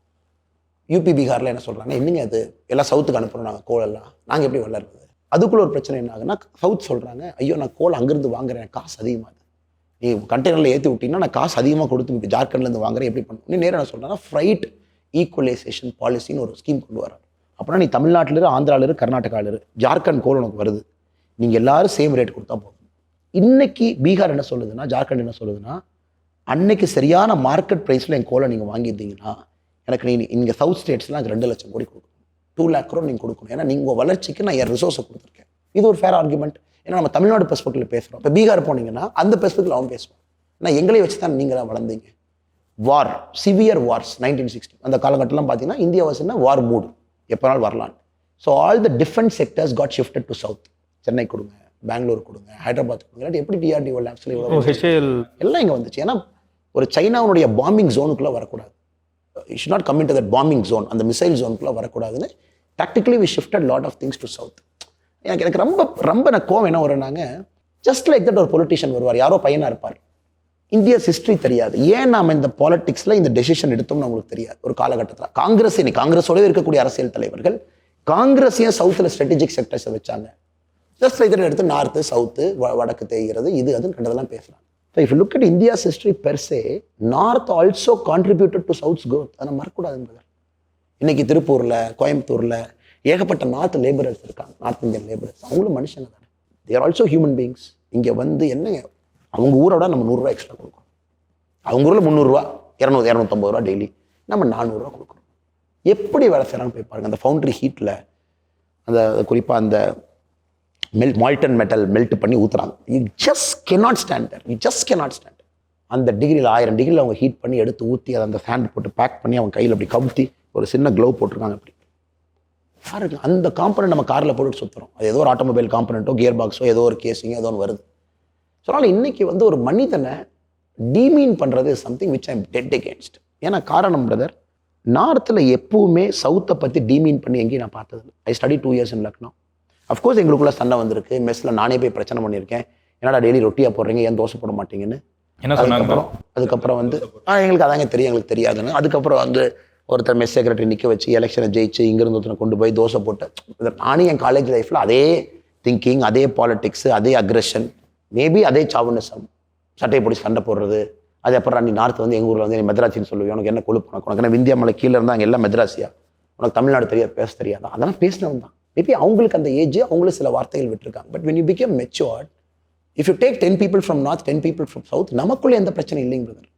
யூபி பீகாரில் என்ன சொல்கிறாங்க, என்னங்க அது எல்லாம் சவுத்துக்கு அனுப்புகிறோம் நாங்கள் கோலெல்லாம், நாங்கள் எப்படி வளர்றது? அதுக்குள்ள ஒரு பிரச்சனை என்ன ஆகுன்னா, சவுத் சொல்கிறாங்க, ஐயோ நான் கோல் அங்கேருந்து வாங்குறேன், காசு அதிகமாகுது, நீ கண்டெய்னரில் ஏற்றி விட்டீங்கன்னா நான் காசு அதிகமாக கொடுத்து இப்போ ஜார்க்கண்ட்லேருந்து வாங்குறேன், எப்படி பண்ணணும்? நேரம் என்ன சொல்கிறாங்கன்னா, ஃப்ரைட் ஈக்குவலைசேஷன் பாலிசின்னு ஒரு ஸ்கீம் கொண்டு வராங்க. அப்படின்னா நீ தமிழ்நாட்டில் இரு, ஆந்திராவில் இரு, கர்நாடகாவில் இரு, ஜார்க்கண்ட் கோல் உனக்கு வருது, நீங்கள் எல்லாரும் சேம் ரேட் கொடுத்தா போதும். இன்னைக்கு பீகார் என்ன சொல்லுதுன்னா, ஜார்க்கண்ட் என்ன சொல்லுதுன்னா, அன்னைக்கு சரியான மார்க்கெட் ப்ரைஸில் என் கோலை நீங்கள் வாங்கியிருந்தீங்கன்னா எனக்கு நீங்கள் சவுத் ஸ்டேட்ஸ்லாம் எனக்கு 2 லட்சம் கோடி கொடுக்கணும், 2 lakh crore நீங்கள் கொடுக்கணும். ஏன்னா நீங்கள் உங்கள் வளர்ச்சிக்கு நான் என் ரிசோர்ஸை கொடுத்துருக்கேன். இது ஒரு ஃபேர் ஆர்குமெண்ட். ஏன்னா நம்ம தமிழ்நாடு பெர்ஸ்பெக்டிவ்ல பேசுகிறோம். இப்போ பீகார் போனீங்கன்னா அந்த பெர்ஸ்பெக்டிவ்ல அவன் பேசுவான். ஏன்னா எங்களை வச்சு தான் நீங்கள் தான் வளர்ந்தீங்க. வார், சிவியர் வார்ஸ் 1960 அந்த காலகட்டம்லாம் பார்த்தீங்கன்னா இந்தியா வாசினா வார் மூடு, எப்போனாலும் வரலான்னு. So all the defence sectors got shifted to south. Chennai கொடுங்க, பெங்களூர் கொடுங்க, ஹைதராபாத் கொடுங்க, இல்லாட்டி எப்படி டிஆர்டிஓ லேப்ஸில் எல்லாம் இங்கே வந்துச்சு. ஏன்னா ஒரு சைனாவுடைய பாம்பிங் ஜோனுக்குள்ளே வரக்கூடாது. You should not come into that bombing zone, அந்த மிசைல் ஜோனுக்குள்ளே வரக்கூடாதுன்னு tactically we shifted lot of things to south. எனக்கு ரொம்ப ரொம்ப நான் கோவம் என்ன வரும்னாங்க, ஜஸ்ட் லைக் தட் ஒரு பொலிட்டிஷியன் வருவார், யாரோ பையனாக இருப்பார், இந்தியாஸ் ஹிஸ்ட்ரி தெரியாது, ஏன் நாம் இந்த பாலிடிக்ஸில் இந்த டெசிஷன் எடுத்தோம்னு அவங்களுக்கு தெரியாது. ஒரு காலகட்டத்தில் காங்கிரஸோடவே இருக்கக்கூடிய அரசியல் தலைவர்கள் காங்கிரஸையும் சவுத்தில் ஸ்ட்ராட்டஜிக் செக்டர்ஸை வச்சாங்க. ஜஸ்ட் லைக் தட் எடுத்து நார்த்து சவுத்து வடக்கு தேய்கிறது இது அதுன்னு கண்டதெல்லாம் பேசுகிறாங்க. So if you look at India's history per se, North also contributed to South's growth. அதை மறக்கூடாதுங்க. இன்னைக்கு திருப்பூரில், கோயம்புத்தூரில் ஏகப்பட்ட நார்த் லேபரர்ஸ் இருக்காங்க, நார்த் இந்தியன் லேபரர்ஸ். அவங்களும் மனுஷங்க தானே, தேர் ஆல்சோ ஹியூமன் பீயிங்ஸ். இங்கே வந்து என்னங்க, அவங்க ஊரோட நம்ம 100 ரூபா எக்ஸ்ட்ரா கொடுக்குறோம். அவங்க ஊரில் 300 ரூபா, 200-250 ரூபா டெய்லி, நம்ம 400 ரூபா கொடுக்குறோம். எப்படி வேலை செய்கிறாங்க போய் பாருங்க. அந்த ஃபவுண்ட்ரி ஹீட்டில் அந்த குறிப்பாக அந்த மால்டன் மெட்டல் மெல்ட் பண்ணி ஊற்றுறாங்க. You just cannot stand there, you just cannot stand. அந்த டிகிரியில் 1000 டிகிரியில் அவங்க ஹீட் பண்ணி எடுத்து ஊற்றி அதை அந்த ஃபேண்ட் போட்டு பேக் பண்ணி அவங்க கையில் அப்படி கவுத்தி ஒரு சின்ன க்ளோவ் போட்டிருக்காங்க. அப்படி பாருங்க, அந்த காம்பனண்ட் நம்ம காரில் போட்டு சுற்றுறோம். அது ஏதோ ஒரு ஆட்டோமொபைல் காம்பனண்ட்டோ கியர் பாக்ஸோ ஏதோ ஒரு கேஸிங்கோ ஏதோ ஒன்று வருது. ஸோ அதனால் இன்னைக்கு வந்து ஒரு மனிதனை டீமீன் பண்ணுறது something which I'm dead against. ஏன்னா காரணம் பிரதர், நார்த்தில் எப்பவுமே சவுத்தை பற்றி டீமீன் பண்ணி எங்கேயும் நான் பார்த்ததில்லை. ஐ study 2 years in Lucknow. Of course எங்களுக்குள்ள சண்டை வந்திருக்கு, மெஸ்ஸில் நானே போய் பிரச்சனை பண்ணியிருக்கேன், என்னடா டெய்லி ரொட்டியாக போடுறீங்க, ஏன் தோசை போட மாட்டீங்கன்னு. என்ன சொன்னாங்க? அதுக்கப்புறம் வந்து எங்களுக்கு அதாங்க தெரியும், எங்களுக்கு தெரியாதுன்னு. அதுக்கப்புறம் வந்து ஒருத்தர் மெஸ் செக்ரட்டரி நிற்க வச்சு எலெக்ஷனை ஜெயிச்சு இங்கிருந்து ஒருத்தனை கொண்டு போய் தோசை போட்டு, நானும் என் காலேஜ் லைஃப்பில் அதே திங்கிங், அதே பாலிடிக்ஸ், அதே அக்ரெஷன், மேபி அதே சாவனிசம், சட்டையை பிடிச்சி சண்டை போடுறது. அது அப்புறம் நீ நார்த்து வந்து எங்கள் ஊரில் வந்து மெத்ராசின்னு சொல்லுவேன், உனக்கு என்ன கொழுப்பு, உனக்கு என்ன விந்தியா மலை கீழே இருந்தால் அங்கே எல்லாம் மெத்ராசியா, உனக்கு தமிழ்நாடு தெரியாது, பேச தெரியாதா, அதெல்லாம் பேசினவன் தான். மேபி அவங்களுக்கு அந்த ஏஜ், அவங்களும் சில வார்த்தைகள் விட்டுருக்காங்க. But when you become matured, if you take 10 people from north, 10 people from south, நமக்குள்ளே எந்த பிரச்சனை இல்லைங்க brother.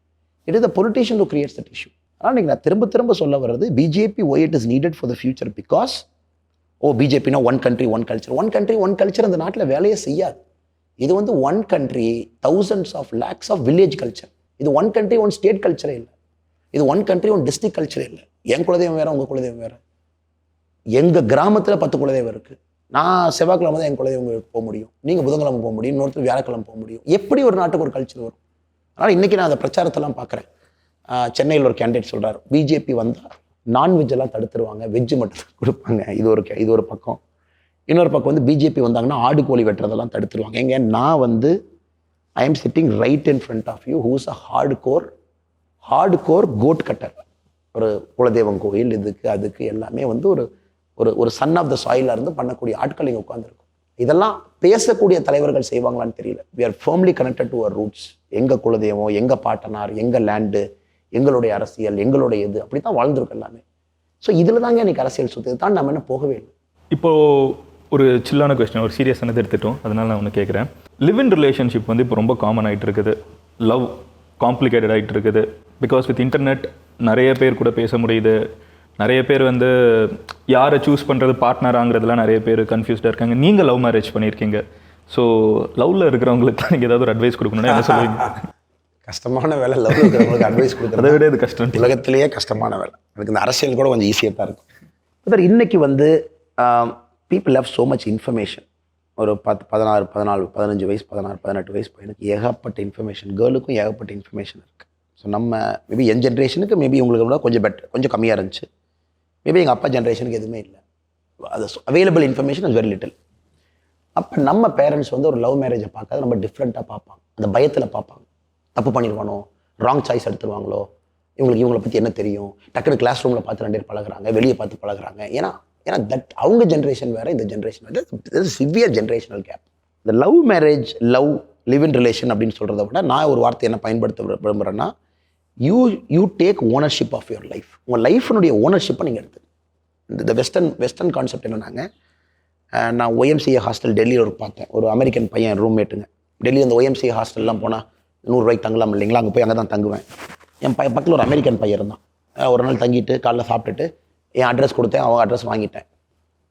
It is the politician who creates that issue. ஆனால் நீங்கள் நான் திரும்ப சொல்ல வர்றது, BJP why it is needed for the future because பிஜேபினா one country one culture. One country one culture அந்த நாட்டில் வேலையே செய்யாது. இது வந்து one country thousands of lakhs of village culture. இது ஒன் கண்ட்ரி ஒன் ஸ்டேட் கல்ச்சரே இல்லை. இது ஒன் கண்ட்ரி ஒன் டிஸ்ட்ரிக்ட் கல்ச்சரே இல்லை. என் குலதெய்வம் வேறு, உங்கள் குலதெய்வம் வேறு. எங்கள் கிராமத்தில் 10 குலதெய்வம் இருக்குது. நான் செவ்வாய்க்கிழமை தான் என் குலதெய்வங்களுக்கு போக முடியும், நீங்கள் புதன்கிழமை போக முடியும், இன்னொருத்தர் வியாழக்கிழமை போக முடியும். எப்படி ஒரு நாட்டுக்கு ஒரு கல்ச்சர் வரும்? அதனால் இன்றைக்கி நான் அந்த பிரச்சாரத்தெல்லாம் பார்க்குறேன். சென்னையில் ஒரு கேண்டிடேட் சொல்கிறார், பிஜேபி வந்தால் நான்வெஜ் எல்லாம் தடுத்துருவாங்க, வெஜ்ஜு மட்டும் கொடுப்பாங்க. இது ஒரு பக்கம். இன்னொரு பக்கம் வந்து பிஜேபி வந்தாங்கன்னா ஆடு கோழி வெட்டுறதெல்லாம் தடுத்துருவாங்க. எங்க நான் வந்து I am sitting right in front of you who's a hard core code cutter. ஒரு குலதெய்வம் கோயில் இதுக்கு அதுக்கு எல்லாமே வந்து ஒரு சன் ஆஃப் த சாயிலாக இருந்து பண்ணக்கூடிய ஆட்கள் இங்கே உட்காந்துருக்கும். இதெல்லாம் பேசக்கூடிய தலைவர்கள் செய்வாங்களான்னு தெரியல. We are firmly connected to our roots. எங்கள் குலதெய்வம், எங்கள் பாட்டனார், எங்கள் லேண்டு, எங்களுடைய அரசியல், எங்களுடைய இது, அப்படி தான் வாழ்ந்துருக்கும் எல்லாமே. ஸோ இதில் தாங்க எனக்கு அரசியல் சுற்று தான் நம்ம என்ன போகவே இல்லை. இப்போது ஒரு சில்லான கொஸ்டின், ஒரு சீரியஸானது எடுத்துட்டோம், அதனால நான் ஒன்று கேட்குறேன். லிவ் இன் ரிலேஷன்ஷிப் வந்து இப்போ ரொம்ப காமன் ஆகிட்டு இருக்குது, லவ் காம்ப்ளிகேட்டட் ஆகிட்டு இருக்குது. பிகாஸ் வித் இன்டர்நெட் நிறைய பேர் கூட பேச முடியுது. நிறைய பேர் வந்து யாரை சூஸ் பண்ணுறது பார்ட்னராங்கிறதுலாம் நிறைய பேர் கன்ஃபியூஸ்டாக இருக்காங்க. நீங்கள் லவ் மேரேஜ் பண்ணியிருக்கீங்க. ஸோ லவ்வில் இருக்கிறவங்களுக்கு தான் நீங்கள் ஏதாவது ஒரு அட்வைஸ் கொடுக்கணும்னா என்ன சொல்லுவீங்க? கஷ்டமான வேலை லவ் இருக்கிறவங்களுக்கு அட்வைஸ் கொடுக்குறத விட இது கஷ்டம், உலகத்திலேயே கஷ்டமான வேலை. எனக்கு இந்த அரசியல் கூட கொஞ்சம் ஈஸியாக தான் இருக்கும். பட் இன்னைக்கு வந்து people have so much information. ஒரு 16, 14, 15 வயசு, 16, 18 வயசு பையனுக்கு ஏகப்பட்ட இன்ஃபர்மேஷன், கேர்ளுக்கும் ஏகப்பட்ட இன்ஃபர்மேஷன் இருக்குது. ஸோ நம்ம மேபி என் ஜென்ரேஷனுக்கு மேபி உங்களுக்கு விட கொஞ்சம் கொஞ்சம் கம்மியாக இருந்துச்சு. மேபி எங்கள் அப்பா ஜென்ரேஷனுக்கு எதுவுமே இல்லை. அது available information is very little. அப்போ நம்ம பேரண்ட்ஸ் வந்து ஒரு லவ் மேரேஜை பார்க்காத நம்ம டிஃப்ரெண்ட்டாக பார்ப்பாங்க, அந்த பயத்தில் பார்ப்பாங்க. தப்பு பண்ணிடுவானோ, ராங் சாய்ஸ் எடுத்துருவாங்களோ, இவங்களை பற்றி என்ன தெரியும், டக்குனு கிளாஸ் ரூமில் பார்த்து 2 பேர் பழகுறாங்க, வெளியே பார்த்து பழகுறாங்க. ஏன்னா தட் அவங்க ஜென்ரேஷன் வேறு, இந்த ஜென்ரேஷன் வேறு, சிவியர் ஜென்ரேஷனல் கேப். இந்த love marriage, live in relation அப்படின்னு சொல்கிறத விட நான் ஒரு வார்த்தை என்ன பயன்படுத்த விரும்புகிறேன்னா, you take ownership of your life. உங்கள் லைஃபினுடைய ஓனர்ஷிப்பை நீங்கள் எடுத்து. இந்த வெஸ்டர்ன் கான்செப்ட் என்னன்னாங்க, நான் ஒய்எம்சிஏ ஹாஸ்டல் டெல்லியில் பார்த்தேன். ஒரு அமெரிக்கன் பையன் ரூம்மேட்டுங்க. டெல்லியில் அந்த ஒய்எம்சிஏ ஹாஸ்டல்லாம் போனால் 100 ரூபாய்க்கு தங்கலாம் இல்லைங்களா, அங்கே போய் அங்கே தான் தங்குவேன். என் பக்கத்தில் ஒரு அமெரிக்கன் பையன் இருந்தான். ஒரு நாள் தங்கிட்டு காலைல சாப்பிட்டுட்டு என் அட்ரஸ் கொடுத்தேன், அவங்க அட்ரஸ் வாங்கிட்டேன்.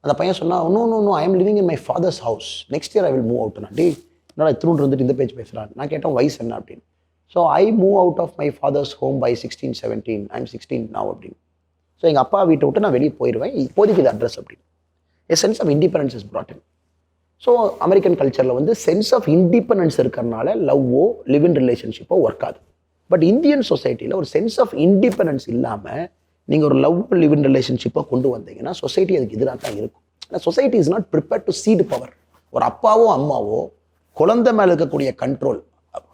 அந்த பையன் சொன்னால், no I am living in my father's house, next year I will move out. நான் என்னடா திருண்டு இருந்துட்டு இந்த பேச்சு பேசுகிறான். நான் கேட்டேன் வயசு என்ன அப்படின்னு. So I move out of my father's home by 16, 17, I am 16 now அப்படின்னு. ஸோ எங்கள் அப்பா வீட்டை விட்டு நான் வெளியே போயிடுவேன், இப்போதைக்கு இது அட்ரஸ் அப்படின்னு. A sense of independence is brought in. So American கல்ச்சரில் வந்து சென்ஸ் ஆஃப் இண்டிபெண்டன்ஸ் இருக்கிறனால லவ்வோ லிவ் இன் ரிலேஷன்ஷிப்போ ஒர்க் ஆகுது. பட் இந்தியன் சொசைட்டியில் ஒரு சென்ஸ் ஆஃப் இண்டிபெண்டன்ஸ் இல்லாமல் நீங்கள் ஒரு லவ் லிவ் இன் ரிலேஷன்ஷிப்பை கொண்டு வந்தீங்கன்னா சொசைட்டி அதுக்கு எதிராக தான் இருக்கும். ஏன்னா society is not prepared to cede power. ஒரு அப்பாவோ அம்மாவோ குழந்தை மேலே இருக்கக்கூடிய கண்ட்ரோல்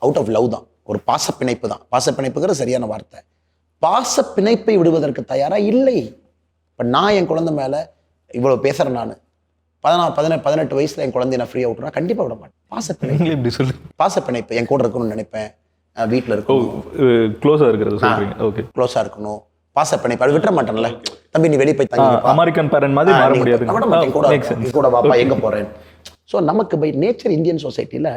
அவுட் ஆஃப் லவ் தான், ஒரு பாசப்பிணைப்பு தான். பாசப்பிணைப்புங்கிற சரியான வார்த்தை. பாசப்பிணைப்பை விடுவதற்கு தயாராக இல்லை. பட் நான் என் குழந்தை மேலே இவ்வளோ பேசுகிறேன், நான் 18 வயசில் என் குழந்தைய நான் ஃப்ரீயாக விட்டுறேன், கண்டிப்பாக விட மாட்டேன். பாசப்பிணைப்பு இப்படி சொல்லு. பாசப்பிணைப்பு என் கூட இருக்கணும்னு நினைப்பேன், வீட்டில் இருக்கணும், க்ளோஸாக இருக்கிறது சொல்கிறீங்க. ஓகே, க்ளோஸாக இருக்கணும், பாசப்பிணைப்பு. அது விட்டுற மாட்டேன்ல, தம்பி நீ வெளியே போய் தங்கி, அமெரிக்கன் பேரண்ட் மாதிரி மாற முடியாது, கூட பாப்பா எங்கே போகிறேன். ஸோ நமக்கு பை நேச்சர் இந்தியன் சொசைட்டியில்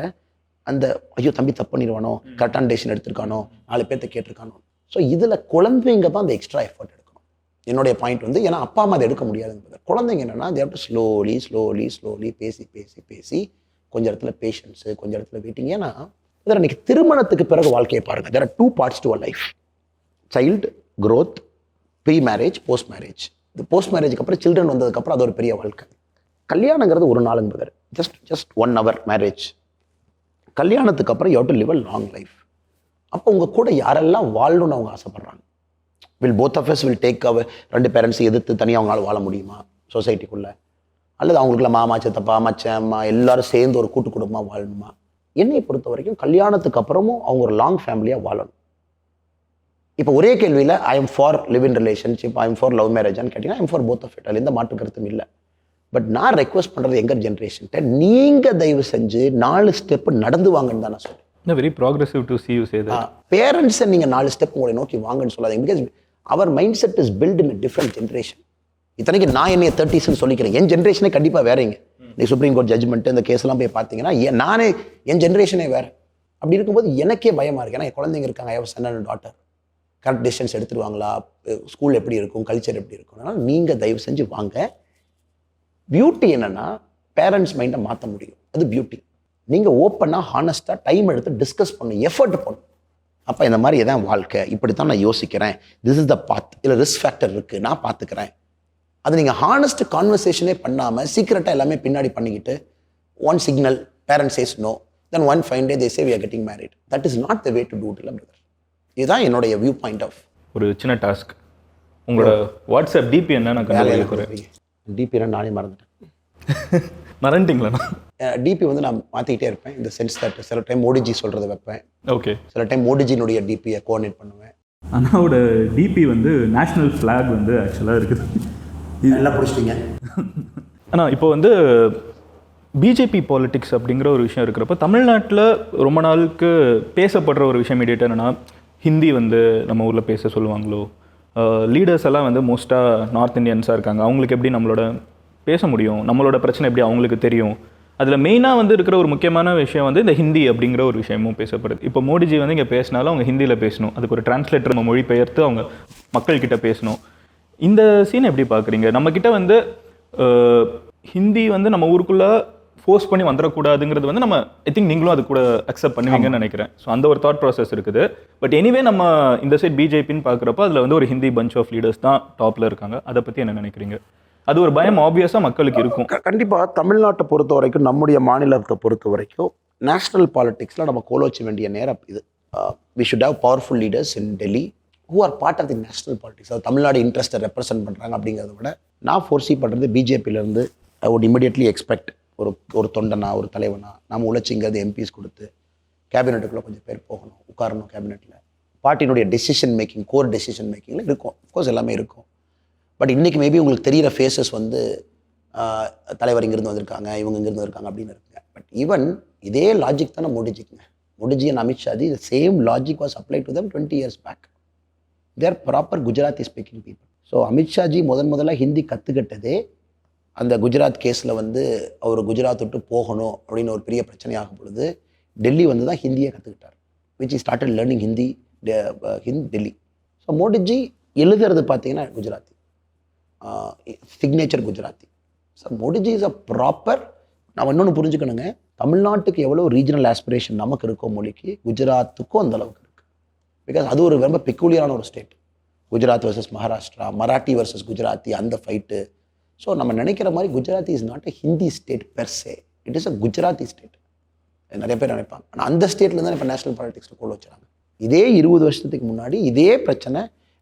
அந்த ஐயோ தம்பி தப்பு பண்ணிடுவானோ, கரெக்டான டெசிஷன் எடுத்திருக்கானோ, 4 பேர்த்த கேட்டிருக்கானோ. ஸோ இதில் குழந்தைங்க தான் அந்த எக்ஸ்ட்ரா எஃபர்ட் எடுக்கணும். என்னுடைய பாயிண்ட் வந்து, ஏன்னா அப்பா அம்மா அதை எடுக்க முடியாது என்பது. குழந்தைங்க என்னன்னா they have to slowly பேசி கொஞ்சம் இடத்துல பேஷன்ஸு, கொஞ்சம் இடத்துல வெயிட்டிங். ஏன்னா இதில் இன்னைக்கு திருமணத்துக்கு பிறகு வாழ்க்கையை பாருங்கள். there are 2 parts to a life. Child growth, pre marriage, post marriage. இது போஸ்ட் மேரேஜுக்கு அப்புறம் சில்ட்ரன் வந்ததுக்கப்புறம் அது ஒரு பெரிய வாழ்க்கை. கல்யாணங்கிறது ஒரு நாள் என்பது ஜஸ்ட் 1 hour மேரேஜ். கல்யாணத்துக்கு அப்புறம் you have to live a long life. அப்போ உங்கள் கூட யாரெல்லாம் வாழணும்னு அவங்க ஆசைப்படுறாங்க. both of us will take our 2 பேரண்ட்ஸை எதிர்த்து தனியாக அவங்களால வாழ முடியுமா சொசைட்டிக்குள்ளே? அல்லது அவங்களுக்குள்ள மாமா, சித்தப்பா, மச்சன், அம்மா எல்லாரும் சேர்ந்து ஒரு கூட்டு குடும்பமாக வாழணுமா? என்னை பொறுத்த வரைக்கும் கல்யாணத்துக்கு அப்புறமும் அவங்க ஒரு லாங் ஃபேமிலியாக வாழணும். இப்போ ஒரே கேள்வியில் I am for live in relationship, I am for love மேரேஜான்னு கேட்டிங்கன்னா I am for both of it. அதில் எந்த மாற்று கருத்தும் இல்லை. பட் நான் ரெக்வஸ்ட் பண்ணுறது எங்கள் ஜென்ரேஷன்கிட்ட, நீங்கள் தயவு செஞ்சு 4 ஸ்டெப்பு நடந்து வாங்கன்னு தான் நான் சொல்கிறேன். Very progressive to see you say that. பேரண்ட்ஸை நீங்கள் 4 ஸ்டெப் உங்களை நோக்கி வாங்கன்னு சொல்லாதீங்க. Because our mind set is built in different generation. இத்தனைக்கு நான் என்னைய 30s சொல்லிக்கிறேன், என் ஜென்ரேஷனே கண்டிப்பாக வேறேங்க. நீ சுப்ரீம் கோர்ட் ஜட்ஜ்மெண்ட் இந்த கேஸ்லாம் போய் பார்த்தீங்கன்னா நானே என் ஜென்ரேஷனே வேறு. அப்படி இருக்கும்போது எனக்கே பயமாக இருக்குது. ஏன்னா என் குழந்தைங்க இருக்காங்க, I have son and daughter. Correct decisions எடுத்துருவாங்களா, ஸ்கூல் எப்படி இருக்கும், கல்ச்சர் எப்படி இருக்கும். அதனால் நீங்கள் தயவு செஞ்சு வாங்க. பியூட்டி என்னென்னா பேரண்ட்ஸ் மைண்டை மாற்ற முடியும், அது பியூட்டி. நீங்கள் ஓப்பனாக ஹானஸ்ட்டாக டைம் எடுத்து டிஸ்கஸ் பண்ணணும், எஃபர்ட் பண்ணணும். அப்போ இந்த மாதிரி எதான் வாழ்க்கை, இப்படி தான் நான் யோசிக்கிறேன், திஸ் இஸ் த பாத், இல்லை ரிஸ்க் ஃபேக்டர் இருக்குது, நான் பார்த்துக்கிறேன். அது நீங்கள் ஹானஸ்ட் கான்வர்சேஷனே பண்ணாமல் சீக்கிரட்டாக எல்லாமே பின்னாடி பண்ணிக்கிட்டு one signal parents says no, then one fine day they say we are getting married. That is not the way to do it. இல்லை பிரதர், இதுதான் என்னுடைய வியூ பாயிண்ட் ஆஃப். ஒரு சின்ன டாஸ்க், உங்களோட வாட்ஸ்அப் டிபி என்ன? நான் டிபி நானே மறந்துட்டேன். மறந்துட்டீங்களா? டிபி வந்து நான் மாற்றிக்கிட்டே இருப்பேன். இந்த சென்ஸ் தட் சில டைம் மோடிஜி சொல்கிறத வைப்பேன், ஓகே, சில டைம் மோடிஜினுடைய டிபியை கோஆர்டினேட் பண்ணுவேன். அண்ணாவோட டிபி வந்து நேஷ்னல் ஃப்ளாக் வந்து ஆக்சுவலாக இருக்குது. இதெல்லாம் பிடிச்சிட்டிங்க. ஆனால் இப்போ வந்து பிஜேபி பாலிடிக்ஸ் அப்படிங்கிற ஒரு விஷயம் இருக்கிறப்ப தமிழ்நாட்டில் ரொம்ப நாளுக்கு பேசப்படுற ஒரு விஷயம் இமீடியட்டாக என்னென்னா, ஹிந்தி வந்து நம்ம ஊரில் பேச சொல்லுவாங்களோ, லீடர்ஸ் எல்லாம் வந்து மோஸ்ட்டாக நார்த் இந்தியன்ஸாக இருக்காங்க, அவங்களுக்கு எப்படி நம்மளோட பேச முடியும், நம்மளோட பிரச்சனை எப்படி அவங்களுக்கு தெரியும். அதில் மெயினாக வந்து இருக்கிற ஒரு முக்கியமான விஷயம் வந்து இந்த ஹிந்தி அப்படிங்கிற ஒரு விஷயமும் பேசப்படுது. இப்போ மோடிஜி வந்து இங்கே பேசினாலும் அவங்க ஹிந்தியில் பேசணும், அதுக்கு ஒரு டிரான்ஸ்லேட்டர் நம்ம மொழி பெயர்த்து அவங்க மக்கள்கிட்ட பேசணும். இந்த சீனை எப்படி பார்க்குறீங்க? நம்மக்கிட்ட வந்து ஹிந்தி வந்து நம்ம ஊருக்குள்ளே ஃபோர்ஸ் பண்ணி வந்துடக்கூடாதுங்கிறது வந்து நம்ம ஐ திங்க் நீங்களும் அது கூட அக்செப்ட் பண்ணுவீங்கன்னு நினைக்கிறேன். ஸோ அந்த ஒரு தாட் ப்ராசஸ் இருக்குது. பட் எனிவே நம்ம இந்த சைட் பிஜேபின்னு பார்க்குறப்ப அதில் வந்து ஒரு ஹிந்தி பஞ்ச் ஆஃப் லீடர்ஸ் தான் டாப்பில் இருக்காங்க. அதை பற்றி என்ன நினைக்கிறீங்க? அது ஒரு பயம் ஆப்வியஸாக மக்களுக்கு இருக்கும். கண்டிப்பாக தமிழ்நாட்டை பொறுத்த வரைக்கும், நம்முடைய மாநிலத்தை பொறுத்த வரைக்கும் நேஷ்னல் பாலிடிக்ஸில் நம்ம கோலோச்ச வேண்டிய நேரம் இது. We should have powerful leaders in Delhi who are part of the national politics. அது தமிழ்நாடு இன்ட்ரெஸ்ட்டை ரெப்ரசென்ட் பண்ணுறாங்க. அப்படிங்கிறத விட நான் ஃபோர்ஸி பண்ணுறது பிஜேபியிலேருந்து ஐ வுட் இமிடியட்லி எக்ஸ்பெக்ட் ஒரு தொண்டனா ஒரு தலைவனா நம்ம உழைச்சிங்கிறது எம்பிஸ் கொடுத்து கேபினெட்டுக்குள்ளே கொஞ்சம் பேர் போகணும், உட்காரணும் கேபினெட்டில். பார்ட்டியினுடைய டெசிஷன் மேக்கிங், கோர் டெசிஷன் மேக்கிங்கில் இருக்கும், அஃப்கோர்ஸ் எல்லாமே இருக்கும். பட் இன்றைக்கி மேபி உங்களுக்கு தெரிகிற ஃபேஸஸ் வந்து தலைவர் இங்கேருந்து வந்திருக்காங்க, இவங்க இங்கேருந்து வந்திருக்காங்க அப்படின்னு இருக்குங்க. பட் ஈவன் இதே லாஜிக் தானே மோடிஜிக்குங்க. Modiji and Amit Shah ji the same logic was apply to them 20 years back. There proper Gujarati speaking people. So Amit Shah ji முதல்ல ஹிந்தி கற்றுக்கிட்டதே அந்த குஜராத் கேஸில் வந்து அவர் குஜராத் விட்டு போகணும் அப்படின்னு ஒரு பெரிய பிரச்சனையாகும் பொழுது டெல்லி வந்து தான் ஹிந்தியை கற்றுக்கிட்டார். Which is started learning Hindi Delhi. So Modiji எழுதுறது பார்த்தீங்கன்னா Gujarati, signature Gujarati. So Modiji is a proper. நம்ம இன்னொன்று புரிஞ்சுக்கணுங்க, தமிழ்நாட்டுக்கு எவ்வளோ ரீஜனல் ஆஸ்பிரேஷன் நமக்கு இருக்கோ மொழிக்கு, குஜராத்துக்கும் அந்த அளவுக்கு இருக்குது. பிகாஸ் அது ஒரு ரொம்ப பெக்குலியரான ஒரு state. Gujarat versus Maharashtra, Marathi versus Gujarati, அந்த ஃபைட்டு. ஸோ நம்ம நினைக்கிற மாதிரி Gujarati is not a Hindi state per se, it is a Gujarati state. நிறைய பேர் நினைப்பாங்க. ஆனால் அந்த ஸ்டேட்டில் தான் இப்போ நேஷனல் பாலிடிக்ஸில் கொண்டு வச்சுறாங்க. இதே 20 வருஷத்துக்கு முன்னாடி இதே பிரச்சனை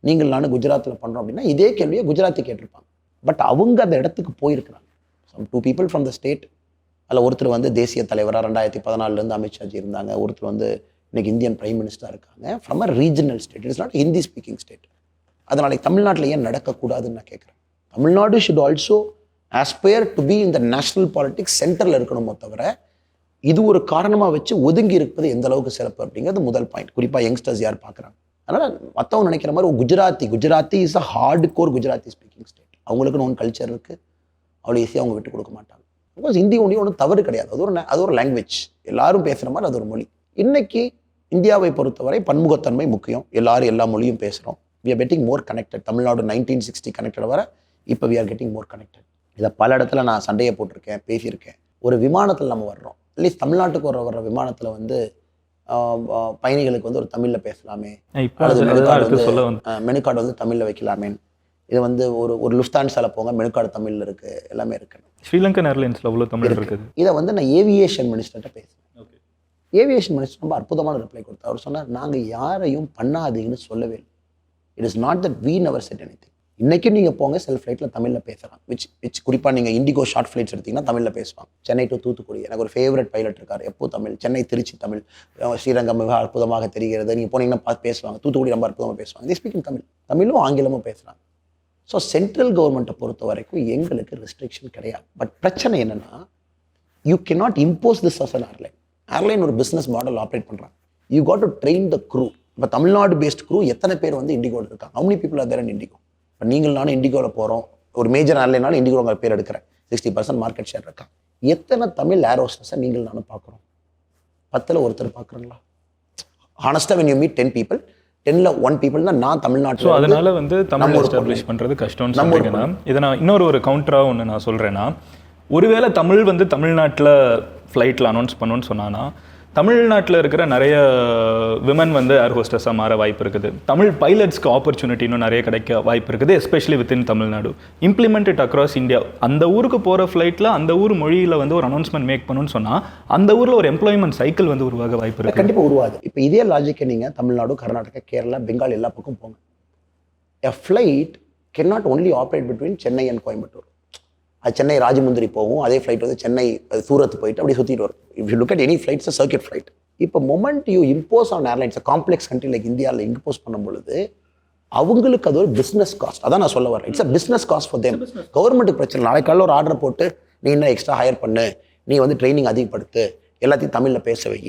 நீங்கள் நானும் குஜராத்தில் பண்ணுறோம் அப்படின்னா இதே கேள்வியை குஜராத்தி கேட்டிருப்பாங்க. பட் அவங்க அந்த இடத்துக்கு போயிருக்கிறாங்க. Some 2 people from the state. அதில் ஒருத்தர் வந்து தேசிய தலைவராக 2014 அமித்ஷாஜி இருந்தாங்க. ஒருத்தர் வந்து இன்னைக்கு இந்தியன் பிரைம் மினிஸ்டராக இருக்காங்க. From a regional state, it is not Hindi speaking state. அதனால தமிழ்நாட்டில் ஏன் நடக்கக்கூடாதுன்னு நான் கேட்குறேன். Tamil Nadu should also aspire to be இந்த நேஷனல் பாலிடிக்ஸ் சென்டரில் இருக்கணுமோ தவிர இது ஒரு காரணமாக வச்சு ஒதுங்கி இருப்பது எந்த அளவுக்கு சிறப்பு அப்படிங்கிறது முதல் பாயிண்ட். குறிப்பாக யங்ஸ்டர்ஸ் யார் பார்க்குறாங்க. அதனால் மற்றவங்க நினைக்கிற மாதிரி Gujarati is a hard core Gujarati speaking state. அவங்களுக்குன்னு ஒன்று கல்ச்சர் இருக்குது, அவ்வளோ ஈஸியாக அவங்க விட்டு கொடுக்க மாட்டாங்க. பிகாஸ் ஹிந்தி ஒன்றும் தவறு கிடையாது, அது ஒரு லாங்குவேஜ், எல்லாரும் பேசுகிற மாதிரி அது ஒரு மொழி. இன்னைக்கு இந்தியாவை பொறுத்தவரை பன்முகத்தன்மை முக்கியம். எல்லாரும் எல்லா மொழியும் பேசுகிறோம். we are getting more connected. Tamil Nadu 1960 connected வர இப்போ we are getting more connected. இதை பல இடத்துல நான் சண்டையை போட்டிருக்கேன், பேசியிருக்கேன். ஒரு விமானத்தில் நம்ம வர்றோம், அட்லீஸ்ட் தமிழ்நாட்டுக்கு வர்ற விமானத்தில் வந்து பயணிகளுக்கு வந்து ஒரு தமிழில் பேசலாமே, மெனு கார்டு வந்து தமிழில் வைக்கலாமே. இது வந்து ஒரு லுஃப்தான்ஸால போங்க, மெனு கார்டு தமிழில் இருக்குது, எல்லாமே இருக்குது. ஸ்ரீலங்கன் ஏர்லைன்ஸில் அவ்வளோ தமிழ் இருக்குது. இதை வந்து நான் ஏவியேஷன் மினிஸ்டர்கிட்ட பேசுகிறேன். ஏவியேஷன் மினிஸ்டர் ரொம்ப அற்புதமான ரிப்ளை கொடுத்தார். அவர் சொன்னார், நாங்கள் யாரையும் பண்ணாதீங்கன்னு சொல்லவே இல்லை. It is not that we never said anything. இன்றைக்கும் நீங்கள் போங்க, செல்ஃப் ஃப்ளைட்டில் தமிழில் பேசுகிறாங்க. விச் குறிப்பாக நீங்கள் இண்டிகோ ஷார்ட் ஃப்ளைட்ஸ் எடுத்திங்கன்னா தமிழில் பேசுவாங்க. சென்னை டு தூத்துக்குடி எனக்கு ஒரு ஃபேவரட் பைலட் இருக்கார், எப்போ தமிழ். சென்னை திருச்சி தமிழ், ஸ்ரீரங்கம் மிக அற்புதமாக தெரிகிறது. நீங்கள் போனீங்கன்னா பார்த்து பேசுவாங்க. தூத்துக்குடி ரொம்ப அற்புதமாக பேசுவாங்க. தி ஸ்பீக்கிங் தமிழும் ஆங்கிலமும் பேசுகிறாங்க. ஸோ சென்ட்ரல் கவர்மெண்ட்டை பொறுத்த வரைக்கும் எங்களுக்கு ரெஸ்ட்ரிக்ஷன் கிடையாது. பட் பிரச்சனை என்னென்னா, you cannot impose this as an airline ஒரு பிஸ்னஸ் மாடல் ஆப்ரேட் பண்ணுறாங்க. You got to train the crew. இப்போ தமிழ்நாடு பேஸ்ட் க்ரூ எத்தனை பேர் வந்து இண்டிகோவில் இருக்காங்க? How many people are there in IndiGo? இப்போ நீங்கள் நானும் இண்டிகோவில் போகிறோம், ஒரு மேஜர் ஏர்லைனாலும் இண்டிகோ உங்கள் பேர் எடுக்கிறேன், 60% மார்க்கெட் ஷேர் இருக்காங்க. எத்தனை தமிழ் ஏர் ஹோஸ்டஸை நீங்கள் நானும் பார்க்குறோம்? 10ல் ஒருத்தர் பார்க்குறீங்களா? ஹானஸ்ட்டாக when you meet 10 people, 10ல் 1 people தான் நான் தமிழ்நாட்டில். அதனால வந்து தமிழ் எஸ்டாப்ளிஷ் பண்ணுறது கஷ்டம்னு சொல்கிறீங்கன்னா, இதை நான் இன்னொரு கவுண்டராக ஒன்று நான் சொல்கிறேன்னா, ஒருவேளை தமிழ் வந்து தமிழ்நாட்டில் ஃப்ளைட்டில் அனௌன்ஸ் பண்ணணும்னு சொன்னான்னா, தமிழ்நாட்டில் இருக்கிற நிறைய விமன் வந்து ஏர் ஹோஸ்டஸாக மாற வாய்ப்பு இருக்குது. தமிழ் பைலட்ஸ்க்கு ஆப்பர்ச்சுனிட்டி இன்னும் நிறைய கிடைக்க வாய்ப்பு இருக்குது, especially within Tamil Nadu. Implemented across India. அந்த ஊருக்கு போகிற ஃப்ளைட்டில் அந்த ஊர் மொழியில் வந்து ஒரு அனௌன்ஸ்மெண்ட் மேக் பண்ணணும்னு சொன்னால் அந்த ஊரில் ஒரு எம்ப்ளாய்மெண்ட் சைக்கிள் வந்து உருவாக வாய்ப்பு இருக்குது. கண்டிப்பாக உருவாது. இப்போ இதே லாஜிக்கை நீங்கள் தமிழ்நாடு, கர்நாடகா, கேரளா, பெங்கால் எல்லா பக்கம் போங்க. A flight can not only operate between Chennai and Coimbatore. அது சென்னை ராஜமுந்திரி போகும், அதே ஃப்ளைட் வந்து சென்னை சூரத் போயிட்டு அப்படி சுற்றிட்டு வரும். If you look at any flights, circuit flight. இப்போ moment you impose on airlines, complex country like இந்தியாவில் இம்போஸ் பண்ணும் பொழுது அவங்களுக்கு அது ஒரு பிஸ்னஸ் காஸ்ட். அதான் நான் சொல்ல வரேன், it's a business cast for them. கவர்மெண்ட்டுக்கு பிரச்சனை. நாளைக்கு காலையில் ஒரு ஆர்டர் போட்டு நீ இன்னும் எக்ஸ்ட்ரா ஹையர் பண்ணு, நீ வந்து ட்ரைனிங் அதிகப்படுத்து, எல்லாத்தையும் தமிழில் பேச வை.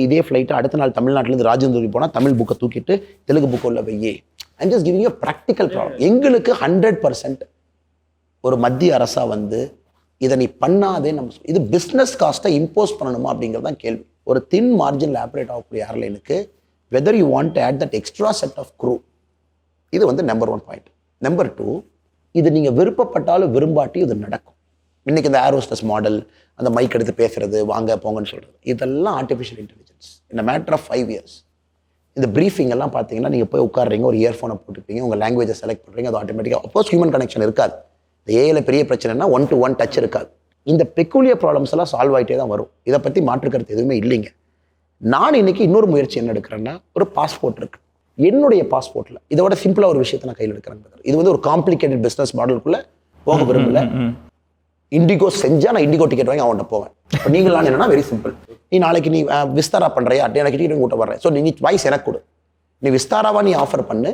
இதே ஃப்ளைட்டு அடுத்த நாள் தமிழ்நாட்டிலேருந்து ராஜமுந்திரி போனால் தமிழ் புக்கை தூக்கிட்டு தெலுங்கு புக்கு உள்ள வை. I'm just giving you practical problem. எங்களுக்கு 100% ஒரு மத்திய அரசா வந்து இதை நீ பண்ணாதே நம்ம இது பிஸ்னஸ் காஸ்ட்டை இம்போஸ் பண்ணணுமா அப்படிங்கிறது தான் கேள்வி. ஒரு தின் மார்ஜினில் ஆப்ரேட் ஆகக்கூடிய ஏர்லைனுக்கு whether you want to add that extra set of crew, இது வந்து நம்பர் 1 பாயிண்ட். நம்பர் 2, இது நீங்கள் விருப்பப்பட்டாலும் விரும்பாட்டி இது நடக்கும். இன்றைக்கி இந்த ஏர் ஹோஸ்டஸ் மாடல், அந்த மைக் எடுத்து பேசுறது, வாங்க போங்கன்னு சொல்கிறது, இதெல்லாம் ஆர்டிஃபிஷியல் இன்டெலிஜென்ஸ். இந்த மேட்டர் ஆஃப் 5 years. இந்த ப்ரீஃபிங் எல்லாம் பார்த்தீங்கன்னா நீங்கள் போய் உட்காடுறீங்க, ஒரு இயர்ஃபோனை போட்டுப்பீங்க, உங்கள் லாங்குவேஜை செலக்ட் பண்ணுறீங்க, அது ஆட்டோமேட்டிக்காக. அப்கோர்ஸ் ஹியூமன் கனெக்ஷன் இருக்காது. ஏஐல பெரிய பிரச்சனைனா 1-to-1 டச் இருக்காது. இந்த பெக்குலியர் ப்ராப்ளம்ஸ் எல்லாம் சால்வ் ஆகிட்டே தான் வரும். இதை பற்றி மாற்றுக்கிறது எதுவுமே இல்லைங்க. நான் இன்னைக்கு இன்னொரு முயற்சி என்ன எடுக்கிறேன்னா, ஒரு பாஸ்போர்ட் இருக்கு, என்னுடைய பாஸ்போர்ட்டில் இதோட சிம்பிளாக ஒரு விஷயத்தை நான் கையில் எடுக்கிறேன். இது வந்து ஒரு காம்ப்ளிகேட்டட் பிஸ்னஸ் மாடலுக்குள்ளே போக விரும்பல. இண்டிகோ செஞ்சால் நான் இண்டிகோ டிக்கெட் வாங்கி அவன்கிட்ட போவேன். இப்போ நீங்களாம் என்னன்னா வெரி சிம்பிள். நீ நாளைக்கு நீ விஸ்தாரா பண்ணுறியா, எனக்கு டிக்கெட் கூட்ட வர்றேன். ஸோ நீ வாய்ஸ் எனக்கு கொடு. நீ விஸ்தாராவா நீ ஆஃபர் பண்ணு.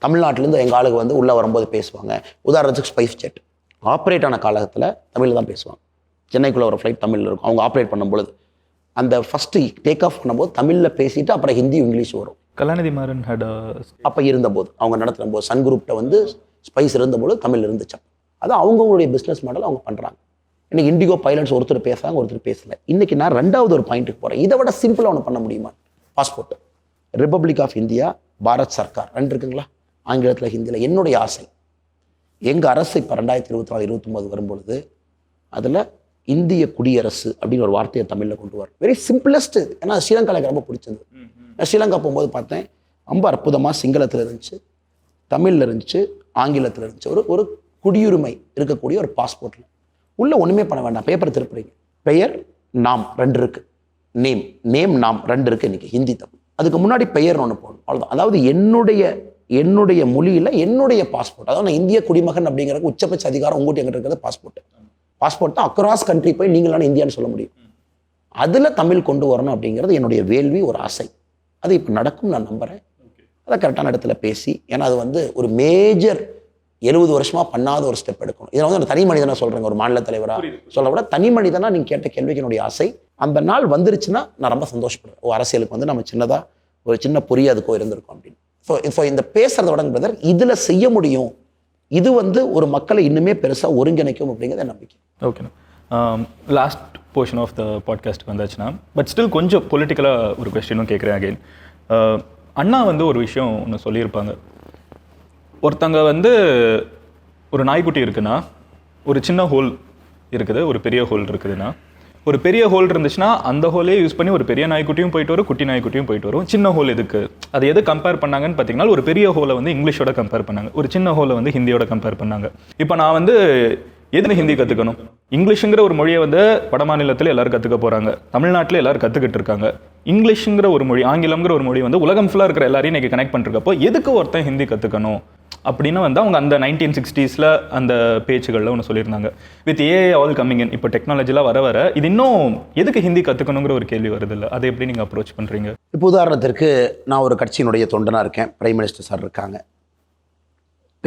தமிழ்நாட்டிலேருந்து எங்கள் ஆளுக்கு வந்து உள்ளே வரும்போது பேசுவாங்க. உதாரணத்துக்கு ஸ்பைஸ் ஜெட் ஆப்ரேட் ஆன காலகட்டத்தில் தமிழில் தான் பேசுவாங்க. சென்னைக்குள்ளே ஒரு ஃப்ளைட் தமிழில் இருக்கும். அவங்க ஆப்ரேட் பண்ணும்பொழுது அந்த ஃபஸ்ட்டு டேக் ஆஃப் பண்ணும்போது தமிழில் பேசிட்டு அப்புறம் ஹிந்தி இங்கிலீஷ் வரும். கலாநிதி மாறன் அப்போ இருந்தபோது அவங்க நடத்துகிற போது சன் குரூப்கிட்ட வந்து ஸ்பைஸ் இருந்தபோது தமிழ் இருந்துச்சு. அது அவங்களுடைய பிஸ்னஸ் மாடல் அவங்க பண்ணுறாங்க. இன்னைக்கு இண்டிகோ பைலட்ஸ் ஒருத்தர் பேசுகிறாங்க, ஒருத்தர் பேசலை. இன்னைக்கு நான் 2வது ஒரு பாயிண்ட்டுக்கு போகிறேன். இதை விட சிம்பிளாக ஒன்று பண்ண முடியுமா? Passport republic of India, Bharat சர்க்கார் 2 இருக்குங்களா, ஆங்கிலத்தில் ஹிந்தியில். என்னுடைய ஆசை எங்கள் அரசு இப்போ 2024-29 வரும்பொழுது அதில் இந்திய குடியரசு அப்படின்னு ஒரு வார்த்தையை தமிழில் கொண்டு வரும். Very simplest. ஏன்னா ஸ்ரீலங்காவில் எனக்கு ரொம்ப பிடிச்சது. நான் ஸ்ரீலங்கா போகும்போது பார்த்தேன், ரொம்ப அற்புதமாக சிங்களத்தில் இருந்துச்சு, தமிழில் இருந்துச்சு, ஆங்கிலத்தில் இருந்துச்சு. ஒரு குடியுரிமை இருக்கக்கூடிய ஒரு பாஸ்போர்ட்டில் உள்ள ஒன்றுமே பண்ண வேண்டாம். பேப்பர் திருப்புறீங்க. பெயர் நாம் 2 இருக்குது. நேம் நாம் 2 இருக்குது. இன்றைக்கி ஹிந்தி தமிழ். அதுக்கு முன்னாடி பெயர்னு ஒன்று போடணும். அவ்வளோதான். அதாவது என்னுடைய மொழியில் என்னுடைய பாஸ்போர்ட். அதாவது நான் இந்திய குடிமகன் அப்படிங்கிறதுக்கு உச்சபட்ச அதிகாரம் உங்கள்கிட்ட எங்கிட்ட இருக்கிறது பாஸ்போர்ட் தான். அக்ராஸ் கண்ட்ரி போய் நீங்களான இந்தியான்னு சொல்ல முடியும். அதில் தமிழ் கொண்டு வரணும் அப்படிங்கிறது என்னுடைய வேள்வி, ஒரு ஆசை. அது இப்போ நடக்கும் நான் நம்புகிறேன். அதை கரெக்டான இடத்துல பேசி, ஏன்னா அது வந்து ஒரு மேஜர் 70 வருஷமாக பண்ணாத ஒரு ஸ்டெப் எடுக்கணும். இதில் வந்து தனி மனிதனாக சொல்கிறேங்க, ஒரு மாநில தலைவராக சொல்ல விட தனி மனிதனாக நீங்கள் கேட்ட கேள்விக்கு என்னுடைய ஆசை. அந்த நாள் வந்துருச்சுன்னா நான் ரொம்ப சந்தோஷப்படுறேன். அரசியலுக்கு வந்து நம்ம சின்னதாக ஒரு சின்ன பொரிய அதுக்கோ இருந்திருக்கோம் அப்படின்னு. ஸோ இந்த பேசுறதோட பிரதர் இதில் செய்ய முடியும். இது வந்து ஒரு மக்களை இன்னுமே பெருசாக ஒருங்கிணைக்கும் அப்படிங்கிறத நம்பிக்கை. ஓகேண்ணா, லாஸ்ட் போர்ஷன் ஆஃப் த பாட்காஸ்ட்டுக்கு வந்தாச்சுன்னா, பட் ஸ்டில் கொஞ்சம் பொலிட்டிக்கலாக ஒரு கொஸ்டினும் கேட்குறேன் அகைன். அண்ணா வந்து ஒரு விஷயம் ஒன்று சொல்லியிருப்பாங்க. ஒருத்தங்க வந்து ஒரு நாய்க்குட்டி இருக்குன்னா, ஒரு சின்ன ஹோல் இருக்குது, ஒரு பெரிய ஹோல் இருக்குதுன்னா, ஒரு பெரிய ஹோல் இருந்துச்சுன்னா அந்த ஹோலே யூஸ் பண்ணி ஒரு பெரிய நாய்க்குட்டியும் போயிட்டு வரும், குட்டி நாய்க்குட்டியும் போயிட்டு வரும். சின்ன ஹோல் எதுக்கு? அது எது கம்பேர் பண்ணாங்கன்னு பார்த்தீங்கன்னா, ஒரு பெரிய ஹோலை வந்து இங்கிலீஷோட கம்பேர் பண்ணாங்க, ஒரு சின்ன ஹோலை வந்து ஹிந்தியோட கம்பேர் பண்ணாங்க. இப்போ நான் வந்து எதுன்னு ஹிந்தி கற்றுக்கணும்? இங்கிலீஷுங்கிற ஒரு மொழியை வந்து வட மாநிலத்தில் எல்லாரும் கற்றுக்க போகிறாங்க, தமிழ்நாட்டில் எல்லாரும் கற்றுக்கிட்டு இருக்காங்க. இங்கிலீஷுங்கிற ஒரு மொழி, ஆங்கிலம்ங்கிற ஒரு மொழி வந்து உலகம் ஃபுல்லாக இருக்கிற எல்லாரையும் இன்றைக்கி கனெக்ட் பண்ணிருக்கப்போ எதுக்கு ஒருத்தன் ஹிந்தி கற்றுக்கணும் அப்படின்னு வந்து அவங்க அந்த 1960s அந்த பேச்சுகளில் ஒன்று சொல்லியிருந்தாங்க. With AI all coming in, இப்போ டெக்னாலஜிலாம் வர இது இன்னும் எதுக்கு ஹிந்தி கற்றுக்கணுங்கிற ஒரு கேள்வி வருது இல்லை? அதை எப்படி நீங்கள் அப்ரோச் பண்ணுறீங்க? இப்போ உதாரணத்திற்கு நான் ஒரு கட்சியினுடைய தொண்டனாக இருக்கேன், பிரைம் மினிஸ்டர் சார் இருக்காங்க,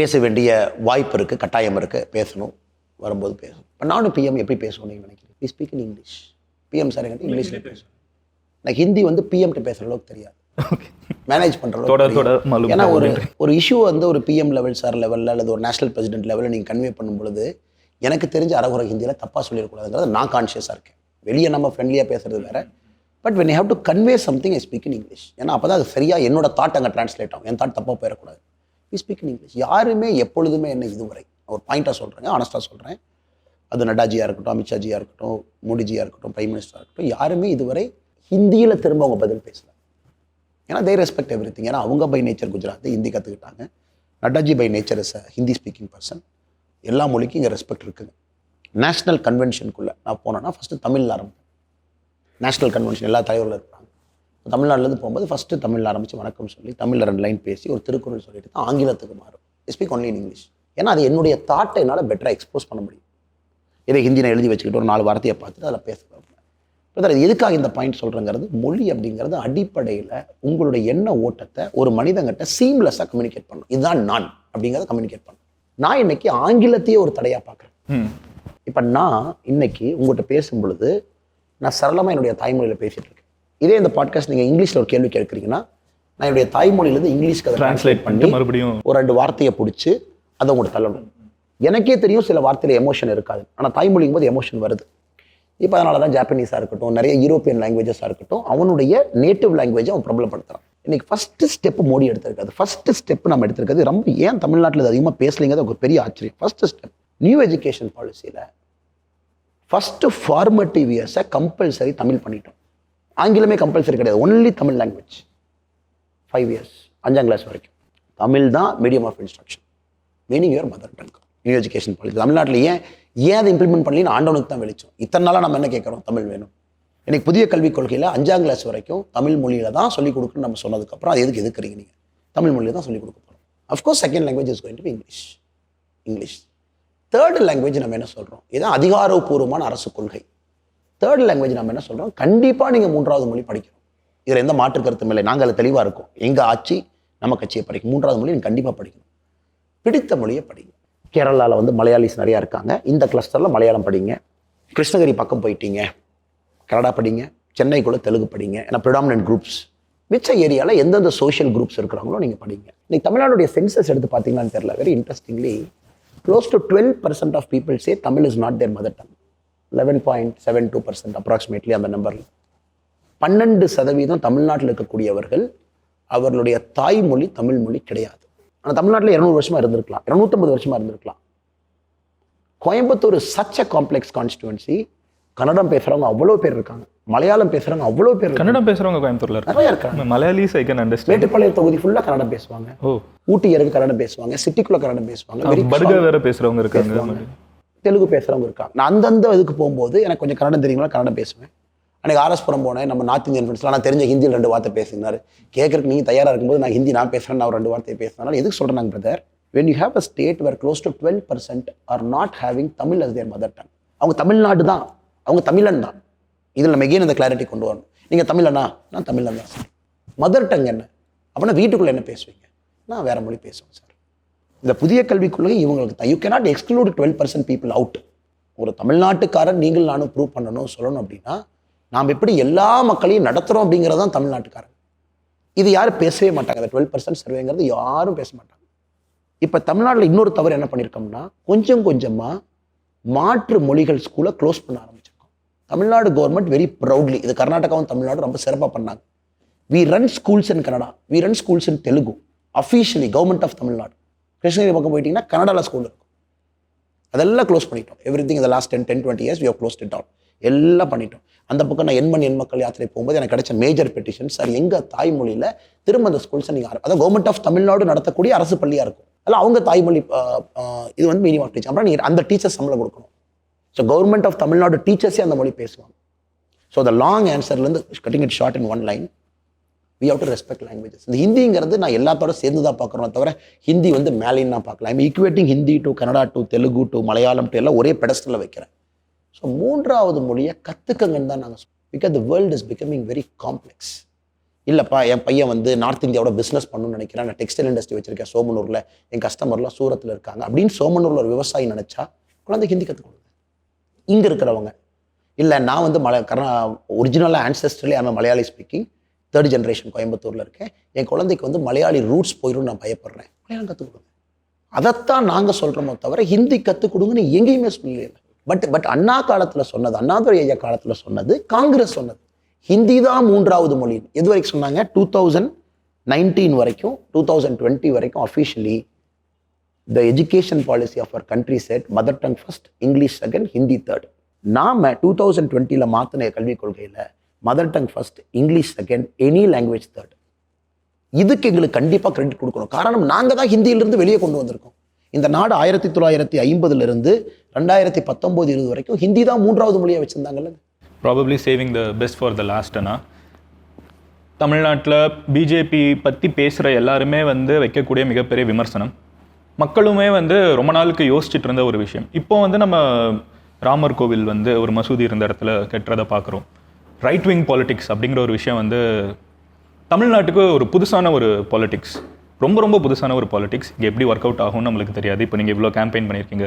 பேச வேண்டிய வாய்ப்பு இருக்குது, கட்டாயம் இருக்குது, பேசணும், வரும்போது பேசணும். இப்போ நானும் பிஎம் எப்படி பேசணும் நீங்கள் நினைக்கிறீங்க? We speak in English. PM sir என்கிட்ட இங்கிலீஷில் பேசணும். எனக்கு ஹிந்தி வந்து பிஎம்கிட்ட பேசுகிற அளவுக்கு தெரியாது, மேனேஜ் பண்ணுற அளவுக்கு. ஏன்னா ஒரு இஷ்யூ வந்து ஒரு பிஎம் லெவல், சார் லெவலில் அல்லது ஒரு நேஷனல் பிரசிடென்ட் லெவலில் நீங்கள் கன்வே பண்ணும்பொழுது எனக்கு தெரிஞ்ச அறகுறை ஹிந்தியில் தப்பாக சொல்லிடக்கூடாதுங்கிறது நான் கான்ஷியஸாக இருக்கேன். வெளியே நம்ம ஃப்ரெண்ட்லியாக பேசுறது வேறு, but when I have to convey something I speak in English. ஏன்னா அப்போ தான் அது சரியாக என்னோட தாட் அங்கே டிரான்ஸ்லேட் ஆகும், என் தாட் தப்பாக போயிடக்கூடாது. we speak in English. யாருமே எப்பொழுதுமே என்ன இதுவரை ஒரு பாயிண்ட்டாக சொல்கிறேங்க, ஆனஸ்ட்டாக சொல்கிறேன், அது நட்டாஜியாக இருக்கட்டும், அமித்ஷாஜியாக இருக்கட்டும், மோடிஜியாக இருக்கட்டும், பிரைம் மினிஸ்டராக இருக்கட்டும், யாருமே இதுவரை ஹிந்தியில் திரும்ப அவங்க பதில் பேசல. ஏன்னா they respect everything. ஏன்னா அவங்க பை நேச்சர் குஜராத்தி, ஹிந்தி கற்றுக்கிட்டாங்க. நட்டாஜி by nature is Hindi speaking person. எல்லா மொழிக்கும் இங்கே ரெஸ்பெக்ட் இருக்குங்க. நேஷ்னல் கன்வென்ஷனுக்குள்ளே நான் போனேன்னா ஃபஸ்ட்டு தமிழில் ஆரம்பிப்பேன். நேஷ்னல் கன்வென்ஷன் எல்லா தலைவர்களும் இருப்பாங்க. தமிழ்நாட்டிலேருந்து போகும்போது ஃபஸ்ட்டு தமிழில் ஆரம்பித்து வணக்கம் சொல்லி தமிழில் 2 லைன் பேசி ஒரு திருக்குறள் சொல்லிட்டு தான் ஆங்கிலத்துக்கு மாறும். Speak only in English. ஏன்னா அது என்னுடைய தாட்டை என்னால் பெட்டராக எக்ஸ்போஸ் பண்ண முடியும். இதை ஹிந்தி நான் எழுதி வச்சுக்கிட்டு ஒரு 4 வார்த்தையை பார்த்துட்டு அதில் பேசுகிறேன். எதுக்காக இந்த பாயிண்ட் சொல்கிறேங்கிறது, மொழி அப்படிங்கிறது அடிப்படையில் உங்களுடைய எண்ண ஓட்டத்தை ஒரு மனிதங்கிட்ட சீம்லெஸ்ஸாக கம்யூனிகேட் பண்ணணும். இதுதான் நான் அப்படிங்கிறத கம்யூனிகேட் பண்ணணும். நான் இன்னைக்கு ஆங்கிலத்தையே ஒரு தடையாக பார்க்குறேன். இப்போ நான் இன்னைக்கு உங்கள்கிட்ட பேசும் பொழுது நான் சரளமாக என்னுடைய தாய்மொழியில் பேசிகிட்டு இருக்கேன். இதே இந்த பாட்காஸ்ட் நீங்கள் இங்கிலீஷில் ஒரு கேள்வி கேட்குறீங்கன்னா நான் என்னுடைய தாய்மொழியிலேருந்து இங்கிலீஷ்க்கு அதை ட்ரான்ஸ்லேட் பண்ணி மறுபடியும் ஒரு 2 வார்த்தையை பிடிச்சி அதை உங்களுக்கு தள்ளணும். எனக்கே தெரியும் சில வார்த்தையில் எமோஷன் இருக்காது, ஆனால் தாய்மொழிக்கும் போது எமோஷன் வருது. இப்போ அதனால தான் ஜாப்பனீஸாக இருக்கட்டும், நிறைய யூரோப்பியன் லாங்குவேஜஸாக இருக்கட்டும், அவனுடைய நேட்டிவ் லாங்குவேஜை அவன் ப்ராப்ளப்படுத்துகிறான். இன்னைக்கு ஃபஸ்ட்டு ஸ்டெப்பு மோடி எடுத்திருக்காது. ஃபஸ்ட்டு ஸ்டெப்பு நம்ம எடுத்திருக்கிறது ரொம்ப ஏன் தமிழ்நாட்டில் இது அதிகமாக பேசலைங்கிறது ஒரு பெரிய ஆச்சரியம். ஃபஸ்ட்டு ஸ்டெப் நியூ எஜுகேஷன் பாலிசியில் ஃபஸ்ட்டு ஃபார்மேட்டிவ் இயர்ஸை கம்பல்சரி தமிழ் பண்ணிட்டோம். ஆங்கிலமே கம்பல்சரி கிடையாது, ஒன்லி தமிழ் லாங்குவேஜ். 5 years 5ஆம் கிளாஸ் வரைக்கும் தமிழ் தான் medium of instruction, meaning your mother tongue. New education policy தமிழ்நாட்டில் ஏன் அதை இம்ப்ளிமெண்ட் பண்ணலின்னு ஆண்டவனுக்கு தான் வெளிச்சம். இத்தனை நாளாக நம்ம என்ன கேட்குறோம்? தமிழ் வேணும். இன்னைக்கு புதிய கல்விக் கொள்கையில் 5ஆம் கிளாஸ் வரைக்கும் தமிழ் மொழியில் தான் சொல்லிக் கொடுக்குன்னு நம்ம சொன்னதுக்கப்புறம் அது எதுக்கு எதுக்குறீங்க? நீங்கள் தமிழ் மொழியில் தான் சொல்லிக் கொடுக்க போகிறோம். Of course second language is going to be English. Third language நம்ம என்ன சொல்கிறோம், இதுதான் அதிகாரப்பூர்வமான அரசு கொள்கை. தேர்ட் லாங்குவேஜ் நம்ம என்ன சொல்கிறோம், கண்டிப்பாக நீங்கள் 3வது மொழி படிக்கணும். இதில் எந்த மாற்று கருத்தும் இல்லை. நாங்கள் அதில் தெளிவாக இருக்கோம். எங்கள் ஆட்சி நம்ம கட்சியை படிக்கும். 3வது மொழி நீங்கள் கண்டிப்பாக படிக்கணும். பிடித்த மொழியை படிங்க. கேரளாவில் வந்து மலையாளிஸ் நிறையா இருக்காங்க. இந்த கிளஸ்டரில் மலையாளம் படிங்க. கிருஷ்ணகிரி பக்கம் போயிட்டீங்க, கன்னடா படிங்க. சென்னைக்குள்ளே தெலுங்கு படிங்க. ஏன்னா ப்ரிடாமினன்ட் குரூப்ஸ். மிச்ச ஏரியாவில் எந்தெந்த சோஷியல் குரூப்ஸ் இருக்கிறாங்களோ நீங்கள் படிங்க. இன்னைக்கு தமிழ்நாடுடைய சென்சஸ் எடுத்து பார்த்தீங்களான்னு தெரியல. Very interestingly close to 12% of people say Tamil is not their mother tongue. 11.72% approximately அந்த நம்பரில் 12% தமிழ்நாட்டில் இருக்கக்கூடியவர்கள் அவர்களுடைய தாய்மொழி தமிழ் மொழி கிடையாது. ஆனால் தமிழ்நாட்டில் 200 வருஷமாக இருந்திருக்கலாம், 250 வருஷமாக இருந்திருக்கலாம். Coimbatore such a complex constituency. Kannada பேசுகிறவங்க அவ்வளோ பேர் இருக்காங்க, மலையாளம் பேசுகிறவங்க அவ்வளோ பேர், கன்னடம் பேசுகிறவங்க கோயம்புத்தூர்ல நிறைய இருக்காங்க. Malayalis I can understand. Mettupalayam தொகுதி ஃபுல்லாக கன்னடம் பேசுவாங்க. ஊட்டி இருக்கு கன்னடம் பேசுவாங்க, சிட்டிக்குள்ளே கன்னடம் பேசுவாங்க, படுகா வேற பேசுகிறவங்க இருக்காங்க, தெலுங்கு பேசுகிறவங்க இருக்காங்க. நான் அந்தந்த இதுக்கு போகும்போது எனக்கு கொஞ்சம் கன்னடம் தெரியுங்களா, கன்னடம் பேசுவேன். அன்றைக்கி ஆர்எஸ்புரம் போனேன், நம்ம நார்த் இந்தியன் ஃப்ரெண்ட்ஸ்லாம் நான் தெரிஞ்ச ஹிந்தியில் 2 வார்த்தை பேசினார். கேட்கறதுக்கு நீங்கள் தயாராக இருக்கும்போது நான் ஹிந்தி நான் பேசுகிறேன், நான் 2 வார்த்தையை பேசினாலும் எதுக்கு சொல்கிறேன் brother, when you have a state where close to 12% are not having Tamil as their mother tongue. அவங்க தமிழ்நாடு தான், அவங்க தமிழன் தான். இதில் நம்ம எகெயின் இந்த கிளாரிட்டி கொண்டு வரணும். நீங்கள் தமிழனா, நான் தமிழன் தான். மதர் டங் என்ன அப்படின்னா வீட்டுக்குள்ளே என்ன பேசுவீங்க, நான் வேறு மொழி பேசுவேன் சார். இந்த புதிய கல்விக் கொள்கை இவங்களுக்கு தான். You cannot exclude 12% people out. ஒரு தமிழ்நாட்டுக்காரன் நீங்கள் நானும் ப்ரூவ் பண்ணணும் சொல்லணும் அப்படின்னா நாம் எப்படி எல்லா மக்களையும் நடத்துகிறோம் அப்படிங்கிறது தான் தமிழ்நாட்டுக்காரன். இது யாரும் பேசவே மாட்டாங்க. இந்த 12% சர்வேங்கிறது யாரும் பேச மாட்டாங்க. இப்போ தமிழ்நாட்டில் இன்னொரு தவறு என்ன பண்ணியிருக்கோம்னா, கொஞ்சம் கொஞ்சமாக மாற்று மொழிகள் ஸ்கூலை க்ளோஸ் பண்ண ஆரம்பிச்சிருக்கோம். தமிழ்நாடு கவர்மெண்ட் வெரி ப்ரௌட்லி, இது கர்நாடகாவும் தமிழ்நாடு ரொம்ப சிறப்பாக பண்ணாங்க. We run schools in Kannada, we run schools in Telugu officially government of Tamil Nadu. Krishnagiri பக்கம் போயிட்டீங்கன்னா கன்னடாவில் ஸ்கூல் இருக்கும். அதெல்லாம் க்ளோஸ் பண்ணிட்டோம். எவ்ரி திங் இந்த last 10-20 years we have closed it down. எல்லாம் பண்ணிட்டோம். அந்த பக்கம் நான் எண் மக்கள் யாத்திரை போகும்போது எனக்கு கிடைச்ச மேஜர் பெட்டிஷன், சார் எங்கள் தாய்மொழியில் திரும்ப அந்த ஸ்கூல்ஸை நீங்கள் அதாவது கவர்மெண்ட் ஆஃப் தமிழ்நாடு நடத்தக்கூடிய அரசு பள்ளியாக இருக்கும், அதில் அவங்க தாய்மொழி இது வந்து மினிமம் டீச்சர். அப்புறம் நீங்கள் அந்த டீச்சர்ஸ் சம்பளம் கொடுக்கணும். ஸோ கவர்மெண்ட் ஆஃப் தமிழ்நாடு டீச்சர்ஸே அந்த மொழி பேசுவாங்க. ஸோ அந்த long ஆன்சர்லேருந்து cutting it shot in one line, we have to respect languages. இந்த ஹிந்திங்கிறது நான் எல்லாத்தோட சேர்ந்து தான் பார்க்குறோம், தவிர ஹிந்தி வந்து மேலேன்னு நான் பார்க்கலாம். I'm equating Hindi to Kannada to Telugu to Malayalam to எல்லாம் ஒரே பெடஸ்டலில் வைக்கிறேன். ஸோ 3வது மொழியை கற்றுக்கங்கன்னு தான் நாங்கள் சொல்லுவோம். Because the world is becoming very complex. இல்லைப்பா என் பையன் வந்து நார்த் இந்தியாவோட பிஸ்னஸ் பண்ணணும்னு நினைக்கிறேன், நான் டெக்ஸ்டைல் இண்டஸ்ட்ரி வச்சிருக்கேன் சோமனூரில், என் கஸ்டமர்லாம் சூரத்தில் இருக்காங்க அப்படின்னு சோமனூரில் ஒரு விவசாயி நினச்சா குழந்தை ஹிந்தி கற்றுக் கொடுங்க. இங்கே இருக்கிறவங்க இல்லை நான் வந்து ஒரிஜினலாக ஆன்செஸ்ட்ரலி ஆன மலையாளி ஸ்பீக்கிங் 3rd ஜென்ரேஷன் கோயம்புத்தூரில் இருக்கேன், என் குழந்தைக்கு வந்து மலையாளி ரூட்ஸ் போயிடும் நான் பயப்படுறேன், மலையாளம் கற்றுக் கொடுங்க. அதைத்தான் நாங்கள் சொல்கிறோமோ தவிர ஹிந்தி கற்றுக் கொடுங்கன்னு எங்கேயுமே சொல்லல. பட் அண்ணா காலத்தில் சொன்னது, அண்ணாதுரை ஐயா காலத்தில் சொன்னது, காங்கிரஸ் சொன்னது ஹிந்தி தான் 3வது மொழி. எது வரைக்கும் சொன்னாங்க? 2019 வரைக்கும், 2020 வரைக்கும் officially the education policy of our country set mother tongue first, English second, Hindi third. நாம 2020 மாற்றின கல்விக் கொள்கையில் mother tongue first, English second, any language third. இதுக்கு எங்களுக்கு கண்டிப்பாக கிரெடிட் கொடுக்கணும். காரணம் நாங்கள் தான் ஹிந்தியிலிருந்து வெளியே கொண்டு வந்திருக்கோம். இந்த நாடு 1950 2019-20 வரைக்கும் ஹிந்தி தான் 3வது மொழியாக வச்சுருந்தாங்கல்ல. Probably saving the best for the லாஸ்ட்னா, தமிழ்நாட்டில் பிஜேபி பற்றி பேசுகிற எல்லாருமே வந்து வைக்கக்கூடிய மிகப்பெரிய விமர்சனம், மக்களுமே வந்து ரொம்ப நாளுக்கு யோசிச்சுட்டு இருந்த ஒரு விஷயம். இப்போ வந்து நம்ம ராமர் கோவில் வந்து ஒரு மசூதி இருந்த இடத்துல கட்டுறதை பார்க்குறோம். ரைட் விங் பாலிடிக்ஸ் அப்படிங்கிற ஒரு விஷயம் வந்து தமிழ்நாட்டுக்கு ஒரு புதுசான ஒரு பாலிடிக்ஸ், ரொம்ப ரொம்ப புதுசான ஒரு பாலிடிக்ஸ். இங்கே எப்படி ஒர்க் அவுட் ஆகும்னு நம்மளுக்கு தெரியாது. இப்போ நீங்கள் இவ்வளோ கேம்பெயின் பண்ணியிருக்கீங்க,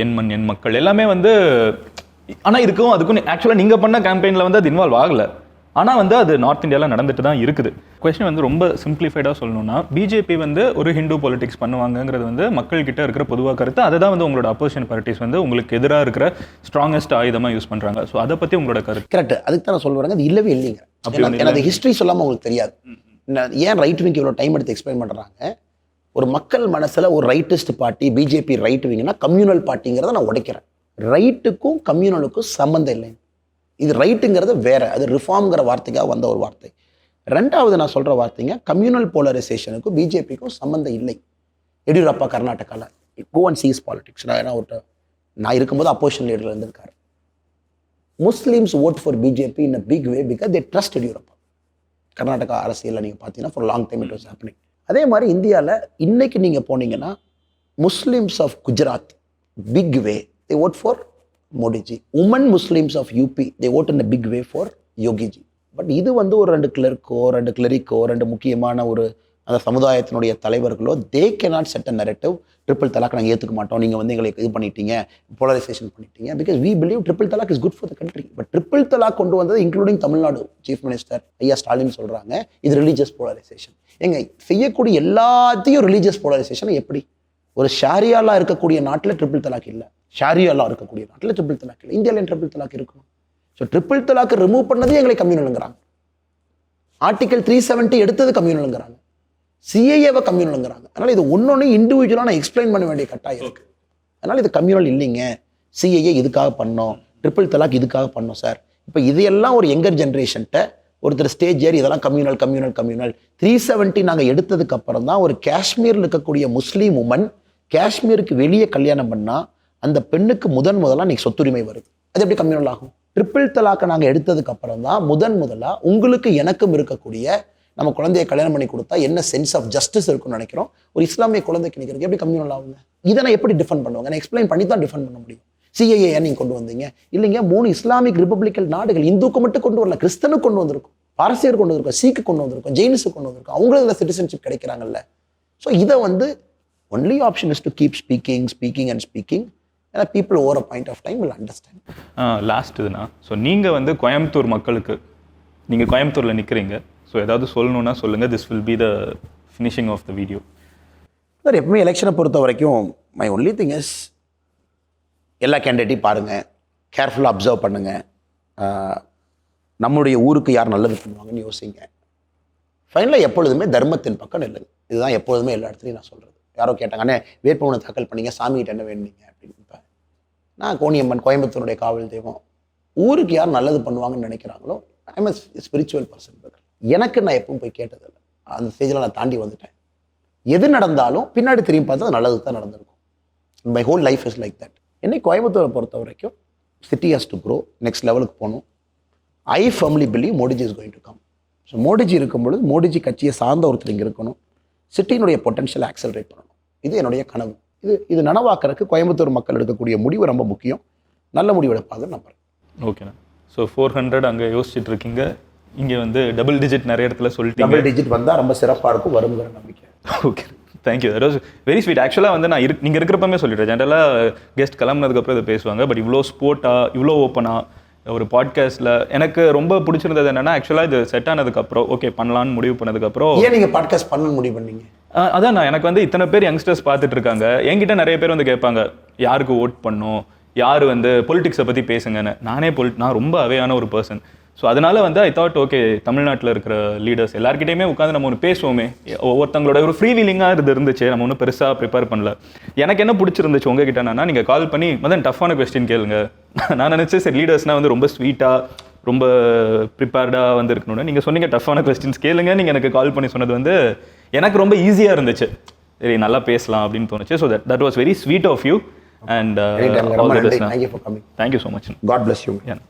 என் மக்கள் எல்லாமே வந்து, ஆனால் இதுக்கும் அதுக்கும் ஆக்சுவலாக நீங்கள் பண்ண கேம்பெயினில் வந்து அது இன்வால்வ் ஆகலை, ஆனால் வந்து அது நார்த் இந்தியாவில் நடந்துட்டு தான் இருக்குது. கொஸ்டின் வந்து ரொம்ப சிம்பிளிஃபைடாக சொல்லணும்னா, பிஜேபி வந்து ஒரு ஹிந்து பாலிடிக்ஸ் பண்ணுவாங்கங்கிறது வந்து மக்கள்கிட்ட இருக்கிற பொதுவாக கருத்து. அதை தான் வந்து உங்களோட அப்போசிஷன் பார்ட்டிஸ் வந்து உங்களுக்கு எதிராக இருக்கிற ஸ்ட்ராங்கஸ்ட் ஆயுதமாக யூஸ் பண்ணுறாங்க. ஸோ அதை பற்றி உங்களோட கருத்து? கரெக்ட், அதுக்கு தான் நான் சொல்லுவாங்க, அது இல்லவே இல்லைங்க. எனக்கு ஹிஸ்ட்ரி சொல்லாமல் உங்களுக்கு தெரியாது. ஏன் ரைட் விங்க்கு இவ்வளோ டைம் எடுத்து எக்ஸ்பிளைன் பண்ணுறாங்க? ஒரு மக்கள் மனசில் ஒரு ரைட்டிஸ்ட் பார்ட்டி பிஜேபி ரைட் விங்னா கம்யூனல் பார்ட்டிங்கிறத நான் உடைக்கிறேன். ரைட்டுக்கும் கம்யூனலுக்கும் சம்மந்தம் இல்லை. இது ரைட்டுங்கிறது வேற, அது ரிஃபார்ம்ங்கிற வார்த்தைக்காக வந்த ஒரு வார்த்தை. 2வது நான் சொல்கிற வார்த்தைங்க, கம்யூனல் போலரைசேஷனுக்கும் பிஜேபிக்கும் சம்மந்தம் இல்லை. எடியூரப்பா கர்நாடகாவில் கோ அண்ட் சீஸ் பாலிடிக்ஸ். நான் இருக்கும்போது அப்போசிஷன் லீடர் இருந்திருக்காரு. Muslims vote for BJP in a big way because they trust Yediyurappa. Karnataka அரசியலில் நீங்கள் பார்த்தீங்கன்னா for long time it was happening. அதே மாதிரி இந்தியாவில் இன்னைக்கு நீங்கள் போனீங்கன்னா Muslims of Gujarat big way, they vote for Modi ji. Women Muslims of UP, they vote in a big way for Yogi ji. But இது வந்து ஒரு 2 கிளர்க்கோ 2 கிளரிக்கோ 2 முக்கியமான ஒரு அந்த சமுதாயத்தினுடைய தலைவர்களோ they cannot set a narrative triple talaq நாங்கள் ஏற்றுக்க மாட்டோம், நீங்கள் வந்து எங்களை இது பண்ணிட்டீங்க, போலரைசேஷன் பண்ணிட்டீங்க. Because we believe triple talaq is good for the country. But triple talaq கொண்டு வந்தது இன்க்ளூடிங் தமிழ்நாடு சீஃப் மினிஸ்டர் ஐயா ஸ்டாலின் சொல்கிறாங்க இது ரிலீஜியஸ் போலரைசேஷன். எங்க செய்யக்கூடிய எல்லாத்தையும் ரிலீஜியஸ் போலரைசேஷன் எப்படி? ஒரு ஷாரியாலா இருக்கக்கூடிய நாட்டில் ட்ரிபிள் தலாக் இல்லை, ஷாரியாலா இருக்கக்கூடிய நாட்டில் ட்ரிபிள் தலாக் இல்லை. இந்தியாவில் ட்ரிபிள் தலாக் இருக்கணும். ஸோ ட்ரிபிள் தலாக் ரிமூவ் பண்ணதே எங்களை கம்யூனலுங்கிறாங்க. ஆர்டிகல் 370 எடுத்தது கம்யூனலுங்கிறாங்க, சிஏஏவை கம்யூனலுங்கிறாங்க. அதனால் இது ஒன்னொன்று இண்டிவிஜுவலாக நான் எக்ஸ்பிளைன் பண்ண வேண்டிய கட்டாயம் இருக்கு. அதனால் இது கம்யூனல் இல்லைங்க, சிஏஏ இதுக்காக பண்ணோம், ட்ரிபிள் தலாக் இதுக்காக பண்ணோம் சார். இப்போ இதையெல்லாம் ஒரு யங்கர் ஜென்ரேஷன்ட்ட ஒருத்தர் ஸ்டேஜ் ஏறி இதெல்லாம் கம்யூனல் கம்யூனல் கம்யூனல் 370 நாங்கள் எடுத்ததுக்கு அப்புறம் தான் ஒரு காஷ்மீரில் இருக்கக்கூடிய முஸ்லீம் உமன் காஷ்மீருக்கு வெளியே கல்யாணம் பண்ணால் அந்த பெண்ணுக்கு முதலாக இன்னைக்கு சொத்துரிமை வருது. அது எப்படி கம்யூனல் ஆகும்? ட்ரிபிள் தலாக்கை நாங்கள் எடுத்ததுக்கு அப்புறம் தான் முதலாக உங்களுக்கு எனக்கும் இருக்கக்கூடிய நம்ம குழந்தைய கல்யாணம் பண்ணி கொடுத்தா என்ன சென்ஸ் ஆஃப் ஜஸ்டிஸ் இருக்குன்னு நினைக்கிறோம். ஒரு இஸ்லாமிய குழந்தைக்கு நிற்கிறது எப்படி கம்யூனல் ஆகுங்க? இதை நான் எப்படி டிஃபெண்ட் பண்ணுவாங்க? நான் எக்ஸ்பிளைன் பண்ணி தான் டிஃபெண்ட் பண்ண முடியும். சிஏஏ நீங்கள் கொண்டு வந்தீங்க இல்லைங்க, 3 இஸ்லாமிக் ரிப்பப்ளிக்கல் நாடுகள் இந்துக்கு மட்டும் கொண்டு வரல, கிறிஸ்தனுக்கு கொண்டு வந்திருக்கும், பாரசீகர் கொண்டு வந்திருக்கோம், சீக்கு கொண்டு வந்திருக்கோம், ஜெயினிஸுக்கு கொண்டு வந்திருக்கோம், அவங்களுக்கு இதில் சிட்டிசன்ஷிப் கிடைக்கிறாங்கல்ல. ஸோ இதை வந்து only option is to keep speaking and speaking. ஏன்னா people over a point of time will understand. Last இதுனா, ஸோ நீங்கள் வந்து கோயம்புத்தூர் மக்களுக்கு, நீங்கள் கோயம்புத்தூரில் நிற்கிறீங்க, ஸோ ஏதாவது சொல்லணுன்னா சொல்லுங்கள். This will be the finishing of the video. Sir எப்பவுமே எலெக்ஷனை பொறுத்த வரைக்கும் மை ஒன்லி திங் இஸ் எல்லா கேண்டிடேட்டையும் பாருங்கள், கேர்ஃபுல்லாக அப்சர்வ் பண்ணுங்கள், நம்மளுடைய ஊருக்கு யார் நல்லது பண்ணுவாங்கன்னு யோசிங்க. ஃபைனலாக எப்பொழுதுமே தர்மத்தின் பக்கம் நில்லுங்க. இதுதான் எப்பொழுதுமே எல்லா இடத்துலையும் நான் சொல்கிறது. யாரோ கேட்டாங்க, அண்ணே வேட்புமனு தாக்கல் பண்ணீங்க, சாமிகிட்ட என்ன வேணுங்க அப்படின்னு. நான் கோணியம்மன், கோயம்புத்தூருடைய காவல் தெய்வம், ஊருக்கு யார் நல்லது பண்ணுவாங்கன்னு நினைக்கிறாங்களோ ஐ எம் ஸ்பிரிச்சுவல் பர்சன். எனக்கு நான் எப்பவும் போய் கேட்டதில்லை, அந்த ஸ்டேஜில் நான் தாண்டி வந்துட்டேன். எது நடந்தாலும் பின்னாடி திரும்பி பார்த்தா அது நல்லது தான் நடந்திருக்கும். My whole life is like that. என்னை கோயம்புத்தூரை பொறுத்த வரைக்கும் city has to grow, next லெவலுக்கு போகணும். ஐ firmly believe Modiji is going to come. So Modiji இருக்கும்பொழுது மோடிஜி கட்சியை சார்ந்த ஒருத்தர் இங்கே இருக்கணும், சிட்டியினுடைய பொட்டன்ஷியலை ஆக்சலரேட் பண்ணணும். இது என்னுடைய கனவு. இது நனவாக்கிறதுக்கு கோயம்புத்தூர் மக்கள் எடுக்கக்கூடிய முடிவு ரொம்ப முக்கியம். நல்ல முடிவு எடுப்பாங்க நம்புறேன். ஓகேண்ணா. ஸோ 400 அங்கே யோசிச்சுட்டு இருக்கீங்க, இங்கே வந்து டபுள் டிஜிட் நிறைய இடத்துல சொல்லிட்டீங்க. டபுள் டிஜிட் வந்தால் ரொம்ப சிறப்பாக இருக்கும், வருங்கிற நம்பிக்கை. Okay, thank you. That was very sweet. ஆக்சுவலாக வந்து நான் நீங்கள் இருக்கிறப்பமே சொல்லிடுறேன், ஜென்ரலாக கெஸ்ட் கிளம்புனதுக்கப்புறம் இதை பேசுவாங்க. பட் இவ்வளோ ஸ்போர்ட்டாக, இவ்வளோ ஓப்பனாக ஒரு பாட்காஸ்ட்டில் எனக்கு ரொம்ப பிடிச்சிருந்தது என்னென்னா, ஆக்சுவலாக இது செட் ஆனதுக்கப்புறம் ஓகே பண்ணலான்னு முடிவு பண்ணதுக்கப்புறம். ஏன் நீங்கள் பாட்காஸ்ட் பண்ண முடிவு பண்ணீங்க? அதான் நான் எனக்கு வந்து இத்தனை பேர் யங்ஸ்டர்ஸ் பார்த்துட்டு இருக்காங்க, என்கிட்ட நிறைய பேர் வந்து கேட்பாங்க யாருக்கு ஓட் பண்ணும், யார் வந்து பொலிட்டிக்ஸை பற்றி பேசுங்கன்னு. நான் ரொம்ப அவேயான ஒரு பர்சன். ஸோ அதனால வந்து ஐ தாட் ஓகே, தமிழ்நாட்டில் இருக்கிற லீடர்ஸ் எல்லாருக்கிட்டையுமே உட்காந்து நம்ம ஒன்று பேசுவோமே, ஒவ்வொருத்தங்களோட ஒரு ஃப்ரீ வீலிங்காக இருந்துச்சு. நம்ம ஒன்றும் பெருசாக ப்ரிப்பேர் பண்ணல. எனக்கு என்ன பிடிச்சிருந்துச்சு உங்ககிட்ட என்னன்னா, நீங்கள் கால் பண்ணி மதன் டஃப்பான கொஸ்டின் கேளுங்க. நான் நினச்சேன் சரி லீடர்ஸ்னால் வந்து ரொம்ப ஸ்வீட்டாக ரொம்ப ப்ரிப்பேர்டாக வந்து இருக்கணும்னு. நீங்கள் சொன்னீங்க டஃப்பான கொஸ்டின்ஸ் கேளுங்க. நீங்கள் எனக்கு கால் பண்ணி சொன்னது வந்து எனக்கு ரொம்ப ஈஸியாக இருந்துச்சு. சரி நல்லா பேசலாம் அப்படின்னு தோணுச்சு. So that was very sweet of you. And Thank you for coming. Thank you so much. God bless you. Yeah.